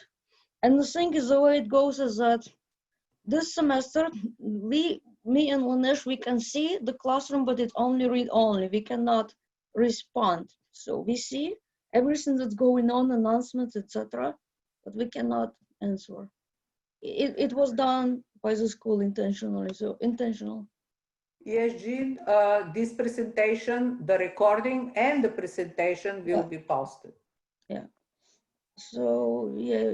[SPEAKER 3] And the thing is, the way it goes is that this semester, me and Lanesh, we can see the classroom, but it's only read-only. We cannot respond. So we see everything that's going on, announcements, etc., but we cannot answer. It was done by the school intentionally, so intentional.
[SPEAKER 1] Yes, Jean, this presentation, the recording and the presentation will be posted.
[SPEAKER 3] Yeah. So yeah,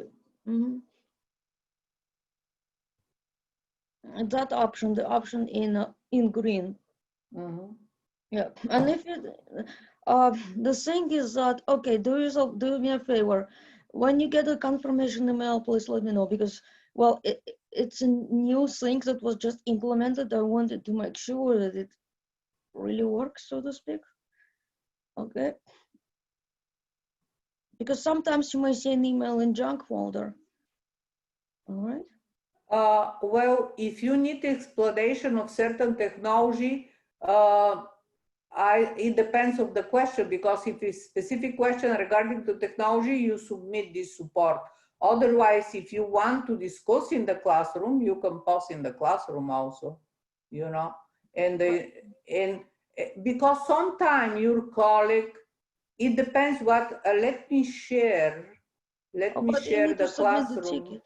[SPEAKER 3] that option, the option in green. Yeah, and if you, the thing is that, okay, do me a favor. When you get a confirmation email, please let me know, because, well, it's a new thing that was just implemented. I wanted to make sure that it really works, so to speak. Okay. Because sometimes you may see an email in junk folder. All right.
[SPEAKER 1] Well, if you need explanation of certain technology, it depends of the question, because if it's specific question regarding to technology, you submit this support. Otherwise, if you want to discuss in the classroom, you can post in the classroom also, you know, and because sometimes your colleague, it depends what, let me share
[SPEAKER 3] But you need
[SPEAKER 1] the
[SPEAKER 3] to submit the
[SPEAKER 1] classroom.
[SPEAKER 3] ticket.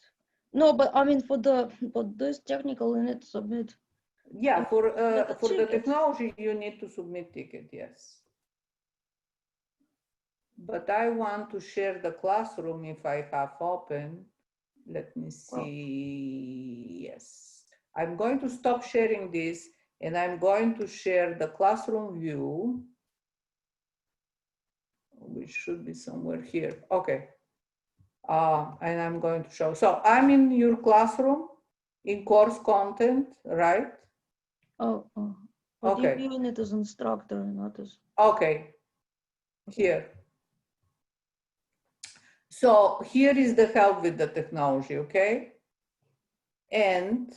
[SPEAKER 3] No, but I mean, for this technical, you need to submit.
[SPEAKER 1] Yeah, for the
[SPEAKER 3] ticket.
[SPEAKER 1] technology, you need to submit ticket, yes. But I want to share the classroom if I have open. Let me see. Yes. I'm going to stop sharing this and I'm going to share the classroom view, which should be somewhere here. Okay. And I'm going to show. So I'm in your classroom in course content, right?
[SPEAKER 3] But
[SPEAKER 1] okay.
[SPEAKER 3] you're viewing it as instructor, not as.
[SPEAKER 1] Okay. Here. So here is the help with the technology, okay? And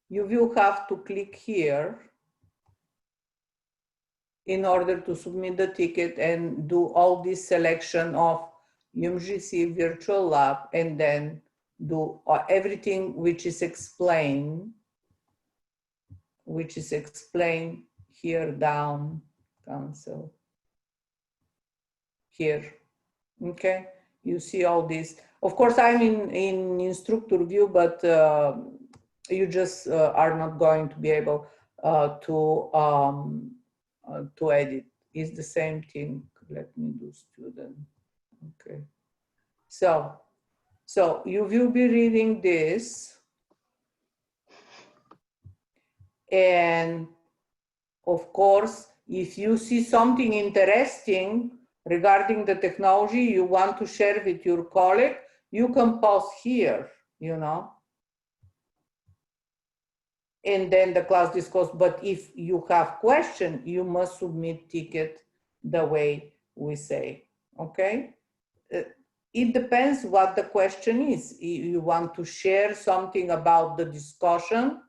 [SPEAKER 1] you will have to click here in order to submit the ticket and do all this selection of UMGC virtual lab, and then do everything which is explained here down, cancel, here, okay? You see all this. Of course, I'm in instructor view, but you just are not going to be able to edit. It's the same thing. Let me do student. Okay. So you will be reading this, and of course, if you see something interesting regarding the technology you want to share with your colleague, you can pause here, you know, and then the class discuss. But if you have question, you must submit ticket the way we say, okay? It depends what the question is. You want to share something about the discussion.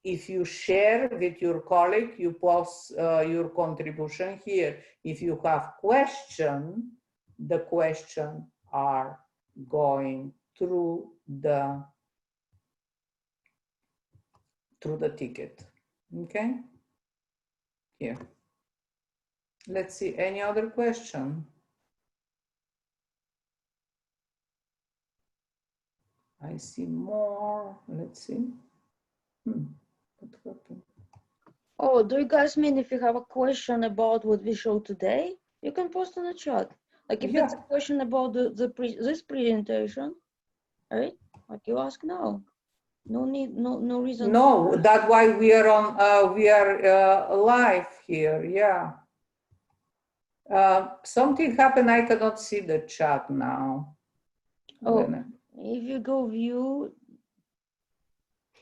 [SPEAKER 1] If you share with your colleague, you post your contribution here. If you have question, the question are going through the ticket, okay? Here. Let's see, any other question? I see more, let's see. What happened?
[SPEAKER 3] Oh, do you guys mean if you have a question about what we showed today, you can post in the chat? Like if it's a question about this presentation, right? Like you ask now. No need, no reason.
[SPEAKER 1] No, that's why we are on. We are live here. Yeah. Something happened. I cannot see the chat now.
[SPEAKER 3] Oh, if you go view.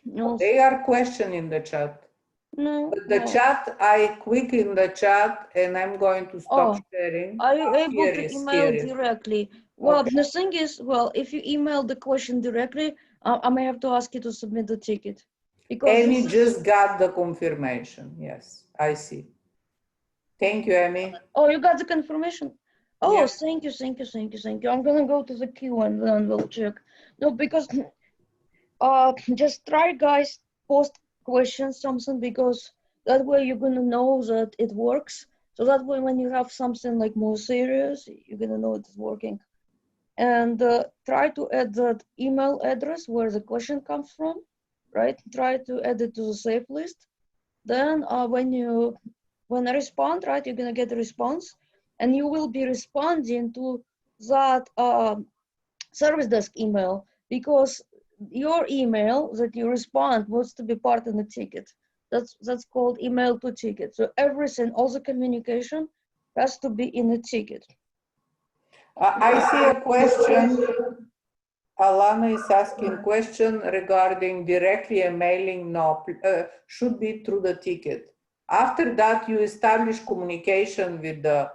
[SPEAKER 1] No, they are questioning the chat.
[SPEAKER 3] No.
[SPEAKER 1] But the chat, I click in the chat and I'm going to stop sharing.
[SPEAKER 3] Are you able to email directly? Well, the thing is, well, if you email the question directly, I may have to ask you to submit the ticket. Because
[SPEAKER 1] Amy just got the confirmation. Yes, I see. Thank you, Amy.
[SPEAKER 3] Oh, you got the confirmation? Oh, thank you, thank you, thank you, thank you. I'm gonna go to the queue and then we'll check. No, because just try, guys, post questions, something, because that way you're gonna know that it works. So that way when you have something like more serious, you're gonna know it's working. And try to add that email address where the question comes from, right? Try to add it to the saved list. Then when I respond, right, you're gonna get a response. and you will be responding to that service desk email, because your email that you respond wants to be part of the ticket. That's called email to ticket. So everything, all the communication has to be in a ticket.
[SPEAKER 1] I see a question. Alana is asking question regarding directly emailing. No, should be through the ticket. After that, you establish communication with the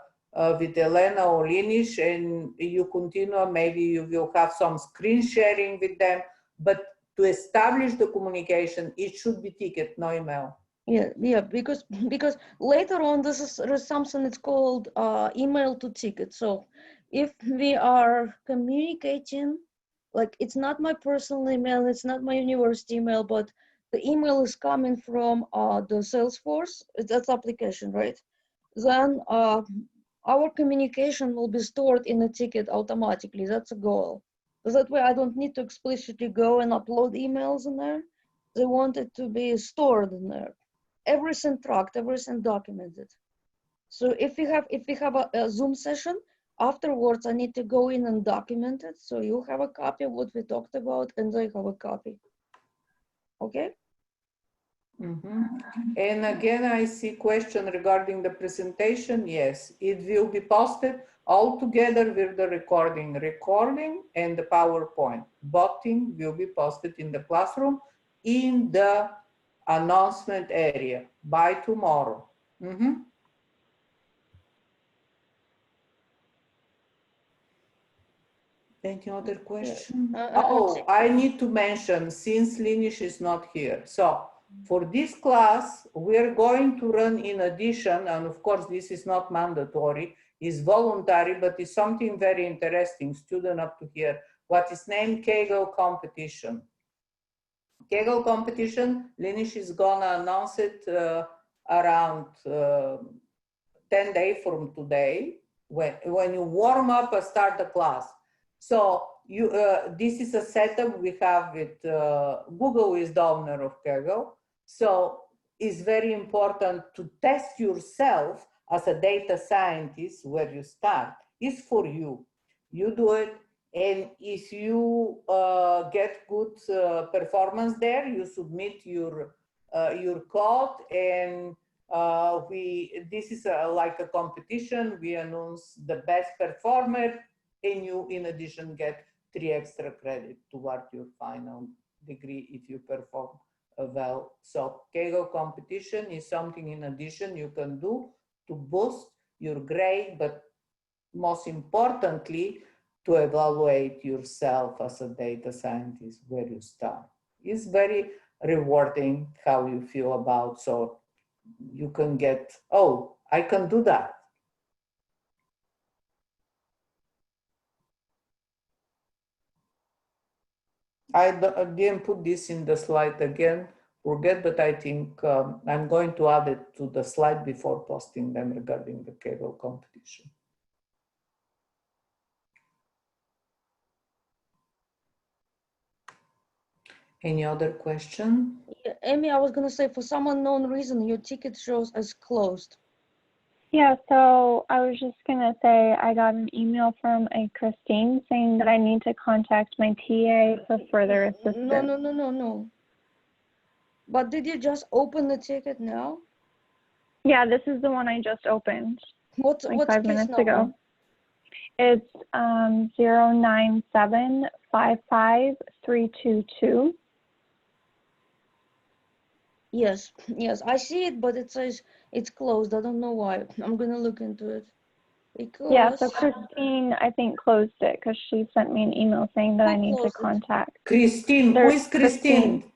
[SPEAKER 1] with Elena or Linish, and you continue. Maybe you will have some screen sharing with them, but to establish the communication, it should be ticket, no email.
[SPEAKER 3] Yeah, because later on there's something that's called email to ticket. So if we are communicating, like it's not my personal email, it's not my university email, but the email is coming from the Salesforce, that's application, right? Then our communication will be stored in a ticket automatically. That's a goal. So that way I don't need to explicitly go and upload emails in there. They want it to be stored in there. Everything tracked, everything documented. So if we have a Zoom session, afterwards I need to go in and document it. So you have a copy of what we talked about, and they have a copy. Okay?
[SPEAKER 1] And again, I see question regarding the presentation. Yes, it will be posted all together with the recording and the PowerPoint. Both things will be posted in the classroom in the announcement area by tomorrow. Any other question? I need to mention, since Linish is not here. So for this class, we're going to run in addition, and of course, this is not mandatory, it's voluntary, but it's something very interesting, student up to here, what is named Kaggle competition. Kaggle competition, Linish is gonna announce it around 10 days from today, when you warm up and start the class. So you, this is a setup we have with Google is the owner of Kaggle. So it's very important to test yourself as a data scientist where you start. It's for you. You do it, and if you get good performance there, you submit your code, and this is like a competition. We announce the best performer, and you in addition get 3 extra credit toward your final degree if you perform well. So Kaggle competition is something in addition you can do to boost your grade, but most importantly, to evaluate yourself as a data scientist where you start. It's very rewarding how you feel about, so you can get, oh, I can do that. I didn't put this in the slide again, forget, but I think I'm going to add it to the slide before posting them regarding the Kaggle competition. Any other question?
[SPEAKER 3] Yeah, Amy, I was gonna say, for some unknown reason, your ticket shows as closed.
[SPEAKER 4] Yeah, so I was just gonna say I got an email from a Christine saying that I need to contact my TA for further assistance.
[SPEAKER 3] No. But did you just open the ticket now?
[SPEAKER 4] Yeah, this is the one I just opened.
[SPEAKER 3] What's
[SPEAKER 4] 5 minutes
[SPEAKER 3] number?
[SPEAKER 4] ago. It's 097555322.
[SPEAKER 3] Yes, I see it, but it says it's closed. I don't know why. I'm gonna look into it. Because
[SPEAKER 4] Yeah, so Christine, I think, closed it because she sent me an email saying that I need to contact.
[SPEAKER 1] Christine, who is Christine?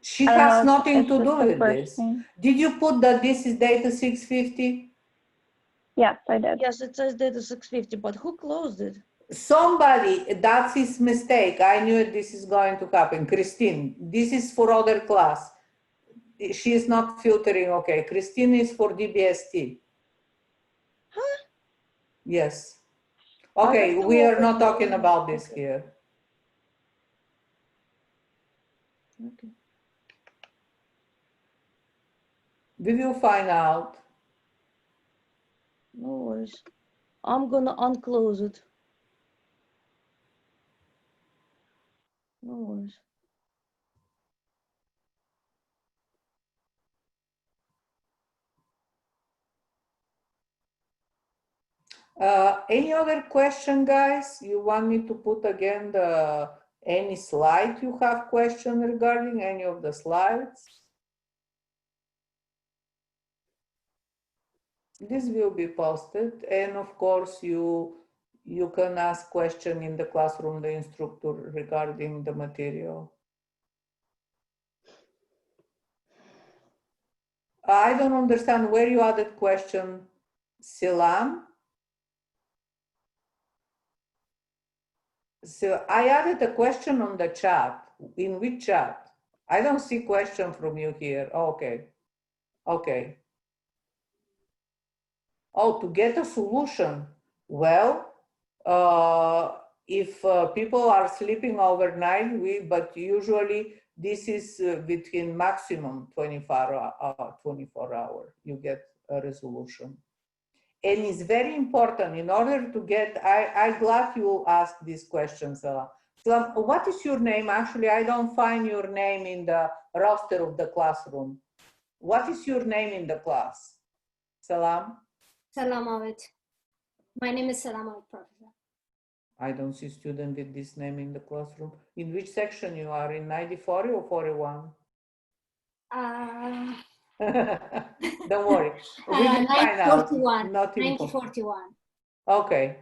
[SPEAKER 1] She has nothing to do with this. Did you put that this is data 650?
[SPEAKER 4] Yes, I did.
[SPEAKER 3] Yes, it says data 650, but who closed it?
[SPEAKER 1] Somebody, that's his mistake. I knew this is going to happen. Christine, this is for other class. She is not filtering, okay. Christine is for DBST.
[SPEAKER 3] Huh?
[SPEAKER 1] Yes. Okay, we are not talking about this here.
[SPEAKER 3] Okay.
[SPEAKER 1] We will find out.
[SPEAKER 3] No worries. I'm gonna unclose it. No worries.
[SPEAKER 1] Any other question, guys? You want me to put again any slide you have question regarding any of the slides? This will be posted, and of course you can ask question in the classroom, the instructor, regarding the material. I don't understand where you added question, Silam. So I added a question on the chat. In which chat? I don't see question from you here. Okay. Okay. Oh, to get a solution. Well, if people are sleeping overnight, but usually this is between maximum 24 hour, you get a resolution. And it's very important in order to get, I'm glad you asked these questions. So what is your name? Actually, I don't find your name in the roster of the classroom. What is your name in the class? Salam?
[SPEAKER 5] Salam Awed. My name is Salam Awed, Professor.
[SPEAKER 1] I don't see student with this name in the classroom. In which section you are, in 9040 or 41? Don't worry. We will find out.
[SPEAKER 5] 9041.
[SPEAKER 1] Okay.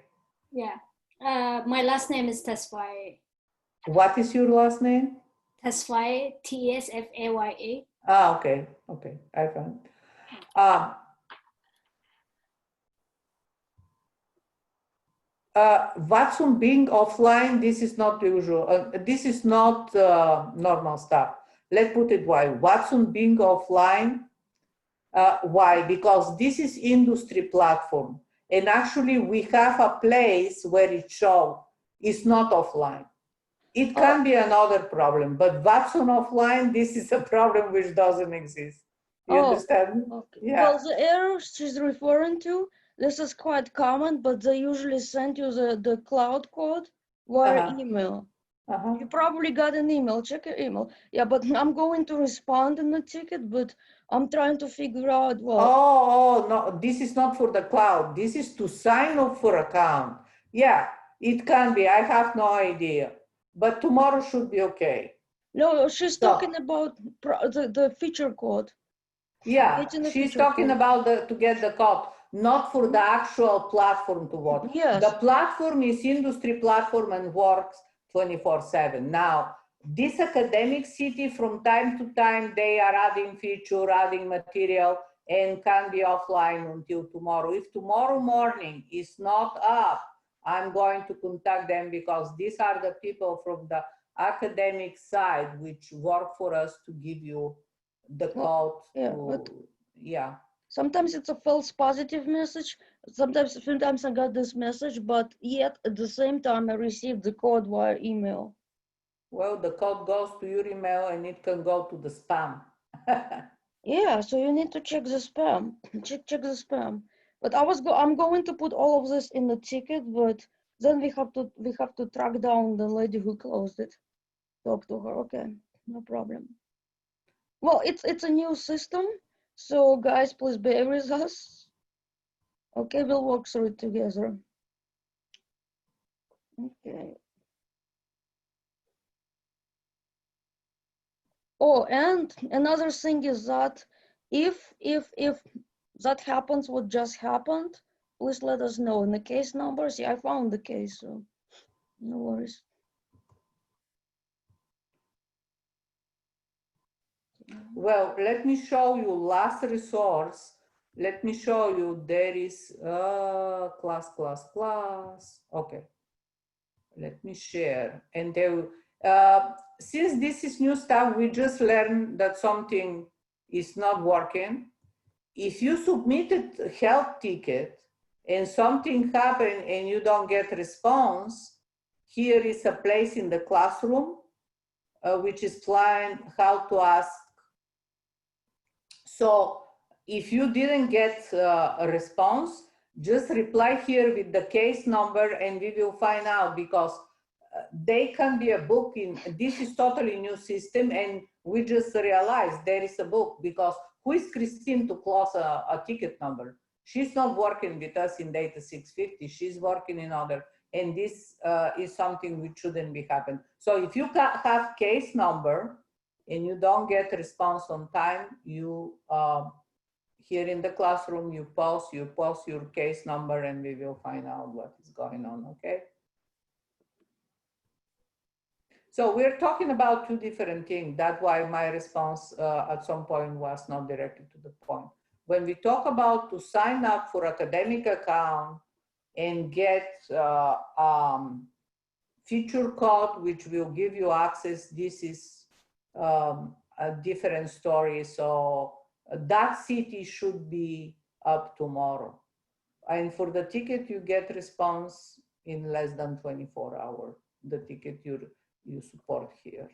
[SPEAKER 5] Yeah. My last name is Tesfaye.
[SPEAKER 1] What is your last name?
[SPEAKER 5] Tesfaye, Tsfaya.
[SPEAKER 1] Ah, okay. Okay. I found. Watson being offline, this is not usual. This is not normal stuff. Let's put it why. Watson being offline, why? Because this is industry platform. And actually we have a place where it shows it's not offline. It can be another problem, but Watson offline, this is a problem which doesn't exist. You understand?
[SPEAKER 3] Okay.
[SPEAKER 1] Yeah.
[SPEAKER 3] Well, the error she's referring to, this is quite common, but they usually send you the cloud code via email. You probably got an email, check your email. Yeah, but I'm going to respond in the ticket, but I'm trying to figure out what.
[SPEAKER 1] Oh, no, this is not for the cloud. This is to sign up for account. Yeah, it can be. I have no idea. But tomorrow should be okay.
[SPEAKER 3] No, she's talking about the feature code.
[SPEAKER 1] Yeah, she's talking about to get the code, not for the actual platform to work.
[SPEAKER 3] Yes.
[SPEAKER 1] The platform is industry platform and works 24/7. Now, this academic city, from time to time, they are adding feature, adding material, and can be offline until tomorrow. If tomorrow morning is not up, I'm going to contact them, because these are the people from the academic side which work for us to give you the code. Yeah.
[SPEAKER 3] Sometimes it's a false positive message. Sometimes I got this message, but yet at the same time I received the code via email.
[SPEAKER 1] Well, the code goes to your email and it can go to the spam.
[SPEAKER 3] Yeah, so you need to check the spam. Check the spam. But I'm going to put all of this in the ticket, but then we have to track down the lady who closed it. Talk to her. Okay, no problem. Well, it's a new system, so guys, please bear with us. Okay, we'll walk through it together. Okay. Oh, and another thing is that if that happens, what just happened, please let us know. In the case numbers, yeah, I found the case, so no worries.
[SPEAKER 1] Well, let me show you last resource. Let me show you there is class. Okay. Let me share. And there, since this is new stuff, we just learned that something is not working. If you submitted a help ticket and something happened and you don't get response, here is a place in the classroom which is planned how to ask. So if you didn't get a response, just reply here with the case number and we will find out, because they can be a book in, this is totally new system, and we just realized there is a book, because who is Christine to close a ticket number? She's not working with us in data 650, she's working in other, and this is something which shouldn't be happen. So if you have case number and you don't get response on time, you here in the classroom, you post your case number and we will find out what is going on, okay? So we're talking about two different things. That's why my response at some point was not directed to the point. When we talk about to sign up for academic account and get feature code, which will give you access, this is a different story. So that city should be up tomorrow. And for the ticket, you get response in less than 24 hours, the ticket you support here.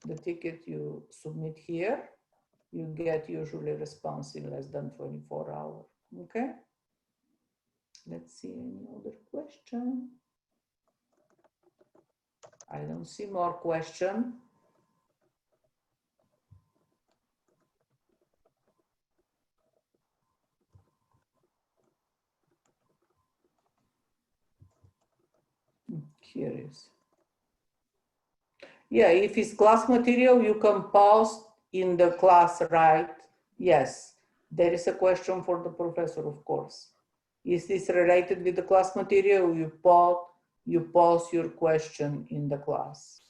[SPEAKER 1] The ticket you submit here, you get usually response in less than 24 hours, okay? Let's see any other question. I don't see more question. Curious. Yeah, if it's class material, you can post in the class, right? Yes, there is a question for the professor, of course. Is this related with the class material? You post your question in the class.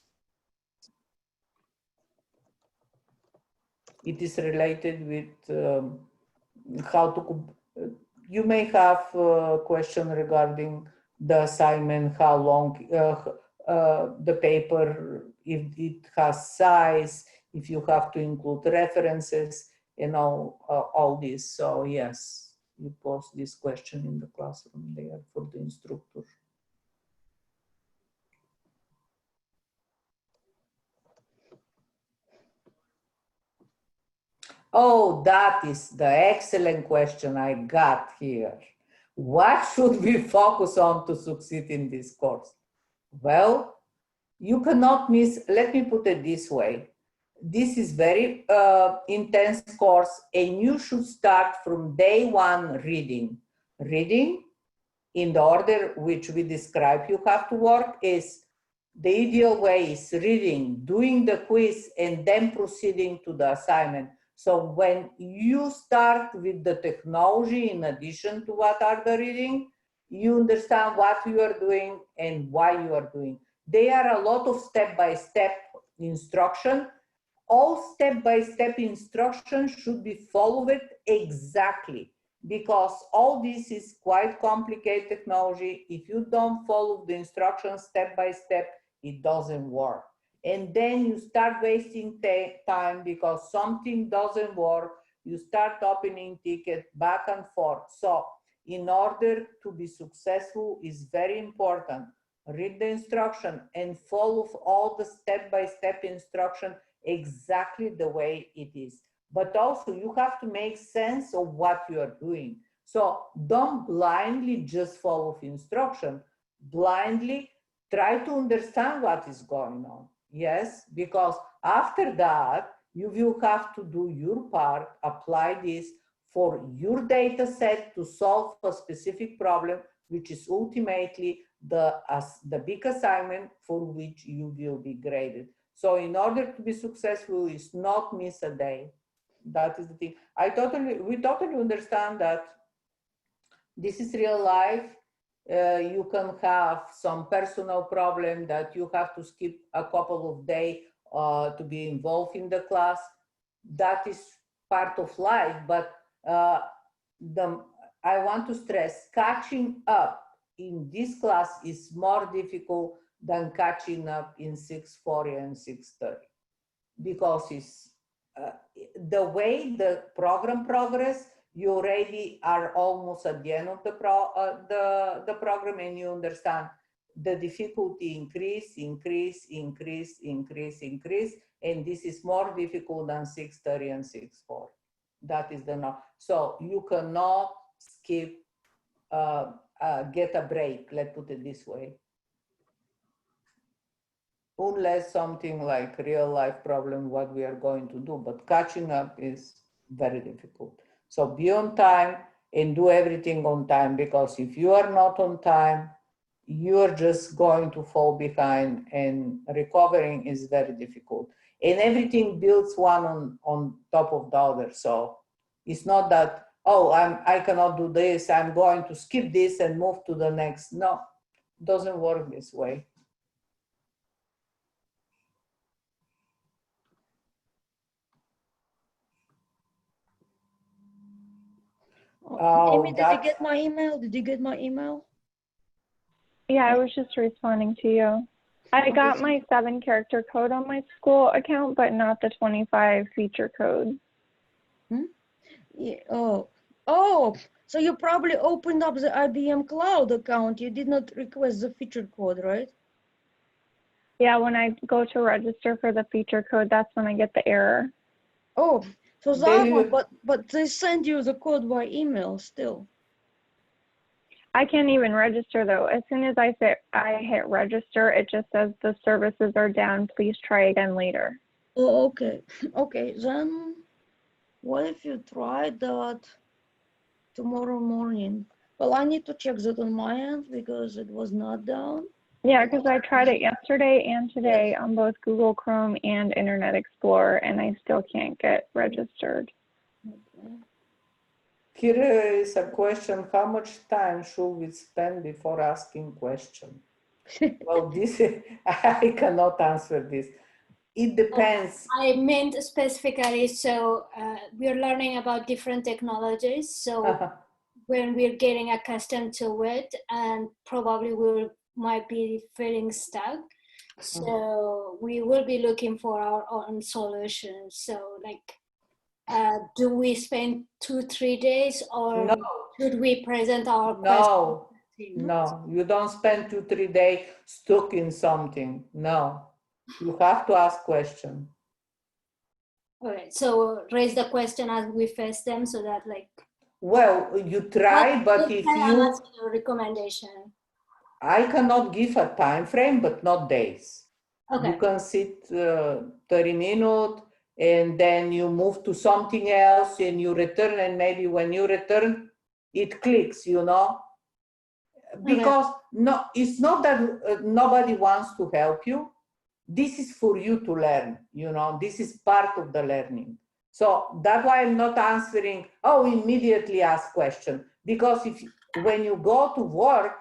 [SPEAKER 1] It is related with how to, you may have a question regarding the assignment, how long the paper, if it has size, if you have to include references and all this. So yes, you post this question in the classroom there for the instructor. Oh, that is the excellent question I got here. What should we focus on to succeed in this course? Well, you cannot miss, let me put it this way. This is very intense course, and you should start from day one reading. Reading in the order which we describe you have to work is, the ideal way is reading, doing the quiz, and then proceeding to the assignment. So when you start with the technology, in addition to what are the reading, you understand what you are doing and why you are doing. There are a lot of step-by-step instruction. All step-by-step instructions should be followed exactly, because all this is quite complicated technology. If you don't follow the instructions step-by-step, it doesn't work. And then you start wasting time because something doesn't work. You start opening tickets back and forth. So in order to be successful, is very important. Read the instruction and follow all the step-by-step instruction exactly the way it is. But also you have to make sense of what you are doing. So don't blindly just follow instruction. Blindly try to understand what is going on. Yes, because after that, you will have to do your part, apply this for your data set to solve a specific problem, which is ultimately the big assignment for which you will be graded. So in order to be successful, is not miss a day. That is the thing. We totally understand that this is real life. You can have some personal problem that you have to skip a couple of days to be involved in the class. That is part of life, but I want to stress, catching up in this class is more difficult than catching up in 640 and 630, because it's the way the program progress, you already are almost at the end of the program, and you understand the difficulty increase, and this is more difficult than 630 and 640. That is the norm. So you cannot skip, get a break, let's put it this way. Unless something like real life problem, what we are going to do, but catching up is very difficult. So be on time and do everything on time, because if you are not on time, you're just going to fall behind, and recovering is very difficult. And everything builds one on top of the other. So it's not that, oh, I cannot do this, I'm going to skip this and move to the next. No, it doesn't work this way.
[SPEAKER 3] Oh, Amy, did you get my email? Did you get my email?
[SPEAKER 4] Yeah, I was just responding to you. I got my 7-character code on my school account, but not the 25 feature code.
[SPEAKER 3] Yeah, oh, so you probably opened up the IBM Cloud account. You did not request the feature code, right?
[SPEAKER 4] Yeah, when I go to register for the feature code, that's when I get the error.
[SPEAKER 3] Oh, so that one, but they send you the code by email still.
[SPEAKER 4] I can't even register though. As soon as I hit register, it just says the services are down. Please try again later.
[SPEAKER 3] Oh, okay. Okay, then what if you try that tomorrow morning? Well, I need to check that on my end because it was not down.
[SPEAKER 4] Yeah, because I tried it yesterday and today on both Google Chrome and Internet Explorer, and I still can't get registered.
[SPEAKER 3] Okay.
[SPEAKER 1] Here is a question: how much time should we spend before asking question? Well, this I cannot answer this. It depends.
[SPEAKER 5] I meant specifically, so we're learning about different technologies. So when we're getting accustomed to it, and probably we might be feeling stuck. So we will be looking for our own solutions. So like, do we spend 2-3 days, or
[SPEAKER 1] No.
[SPEAKER 5] should we present our questions?
[SPEAKER 1] No, you don't spend 2-3 days stuck in something. No, you have to ask questions.
[SPEAKER 5] All right, so raise the question as we face them, so that like.
[SPEAKER 1] Well, you try, but if
[SPEAKER 5] I'm asking a recommendation.
[SPEAKER 1] I cannot give a time frame, but not days.
[SPEAKER 5] Okay.
[SPEAKER 1] You can sit 30 minutes and then you move to something else and you return, and maybe when you return, it clicks, you know? Because no, it's not that nobody wants to help you. This is for you to learn, you know, this is part of the learning. So that's why I'm not answering, oh, immediately ask question. Because when you go to work,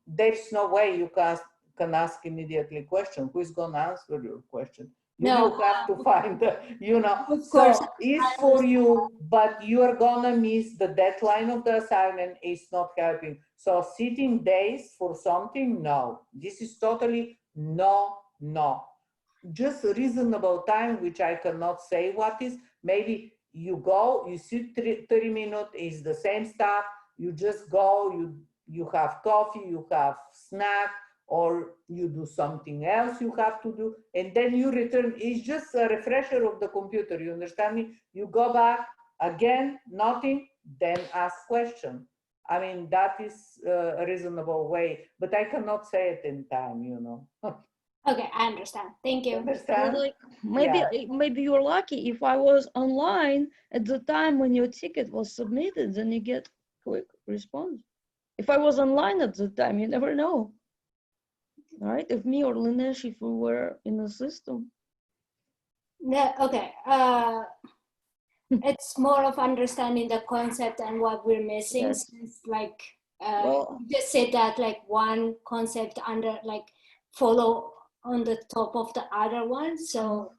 [SPEAKER 1] there's no way you can ask immediately question. Who is going to answer your question? You have to find, you know.
[SPEAKER 5] Of course.
[SPEAKER 1] So it's for you, but you are going to miss the deadline of the assignment. It's not helping. So sitting days for something, no. This is totally no. Just a reasonable time, which I cannot say what is. Maybe you go, you sit 30 minutes, is the same stuff. You just go, you have coffee, you have snack, or you do something else you have to do, and then you return. It's just a refresher of the computer, you understand me? You go back, again, nothing, then ask question. I mean, that is a reasonable way, but I cannot say it in time, you know.
[SPEAKER 5] Okay, I understand. Thank you.
[SPEAKER 1] Understand?
[SPEAKER 3] Like maybe you're lucky. If I was online at the time when your ticket was submitted, then you get quick response. If I was online at the time, you never know. All right, if me or Linesh, if we were in the system.
[SPEAKER 5] Yeah, okay. It's more of understanding the concept and what we're missing.
[SPEAKER 3] Yes.
[SPEAKER 5] Since like
[SPEAKER 3] Well,
[SPEAKER 5] you just said that like one concept under like follow on the top of the other one. So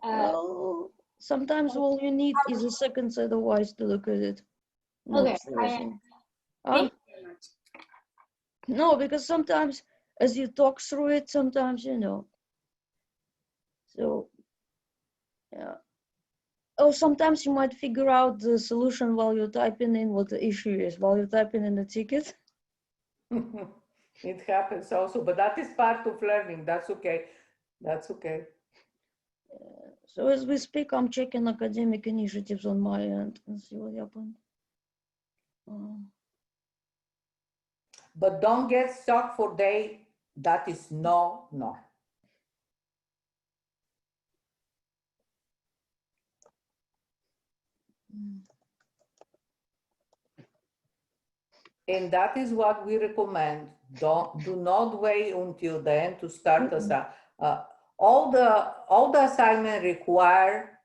[SPEAKER 3] well, sometimes all you need is a second set of eyes to look at it.
[SPEAKER 5] okay.
[SPEAKER 3] Thank you very much. No, because sometimes as you talk through it, sometimes you know. So yeah. Oh, sometimes you might figure out the solution while you're typing in what the issue is, while you're typing in the ticket.
[SPEAKER 1] It happens also, but that is part of learning. That's okay. That's okay.
[SPEAKER 3] So as we speak, I'm checking academic initiatives on my end and see what happened.
[SPEAKER 1] But don't get stuck for day. That is no. And that is what we recommend. Do not wait until then to start all the assignment require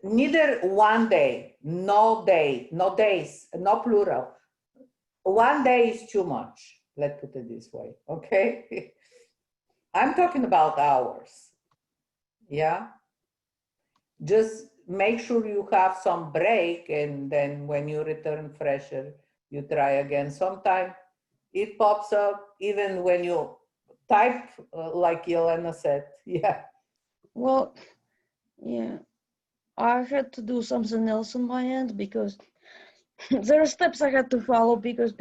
[SPEAKER 1] neither one day, no days, no plural. One day is too much. Let's put it this way, okay? I'm talking about hours. Yeah. Just make sure you have some break, and then when you return fresher, you try again. Sometimes it pops up even when you type, like Yelena said. Yeah.
[SPEAKER 3] Well, yeah, I had to do something else on my end because there are steps I had to follow because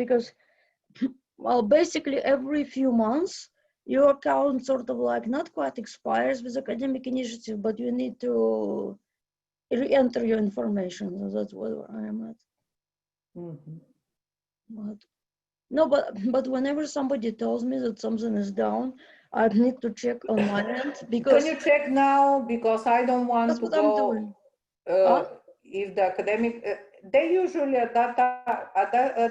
[SPEAKER 3] well, basically every few months your account sort of like not quite expires with academic initiative, but you need to re-enter your information. So that's where I am at. But whenever somebody tells me that something is down, I need to check on my end because.
[SPEAKER 1] Can you check now? Because I don't want
[SPEAKER 3] that's
[SPEAKER 1] to
[SPEAKER 3] what
[SPEAKER 1] go.
[SPEAKER 3] I'm doing.
[SPEAKER 1] If the academic, they usually at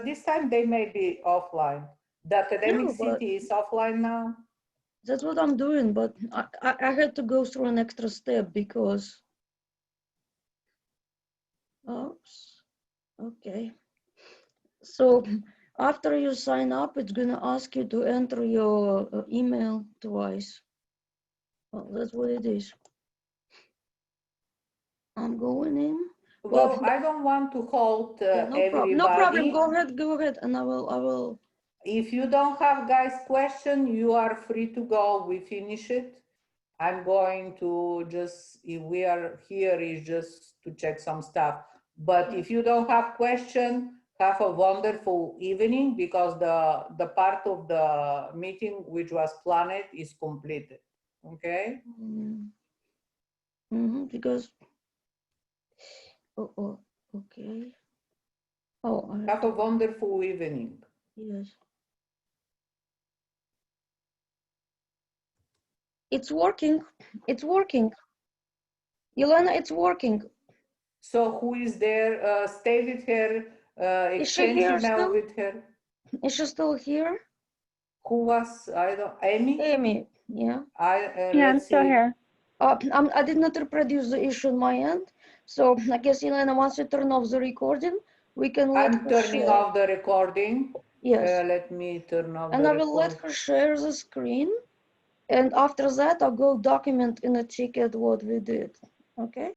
[SPEAKER 1] this time they may be offline. The academic city is offline now.
[SPEAKER 3] That's what I'm doing, but I had to go through an extra step because. Oops. Okay. So after you sign up, it's gonna ask you to enter your email twice. Well, that's what it is. I'm going in.
[SPEAKER 1] Well, I don't want to hold everybody.
[SPEAKER 3] No problem. Go ahead, and I will.
[SPEAKER 1] If you don't have guys question, you are free to go. We finish it. I'm going to just, if we are here, is just to check some stuff. But if you don't have question, have a wonderful evening, because the part of the meeting which was planned is completed. Okay?
[SPEAKER 3] Because. Okay.
[SPEAKER 1] Have a wonderful evening.
[SPEAKER 3] Yes. It's working. It's working. Yelena, it's working.
[SPEAKER 1] So who is there? Stay with her. Exchange email with her.
[SPEAKER 3] Is she still here?
[SPEAKER 1] Who was, I don't, Amy?
[SPEAKER 3] Amy, yeah.
[SPEAKER 4] I'm still here.
[SPEAKER 3] I did not reproduce the issue on my end. So I guess, Yelena, once you turn off the recording, we can let
[SPEAKER 1] I'm turning off the recording.
[SPEAKER 3] Yes.
[SPEAKER 1] Let me turn off
[SPEAKER 3] and I will let her share the screen. And after that, I'll go document in a ticket what we did. Okay?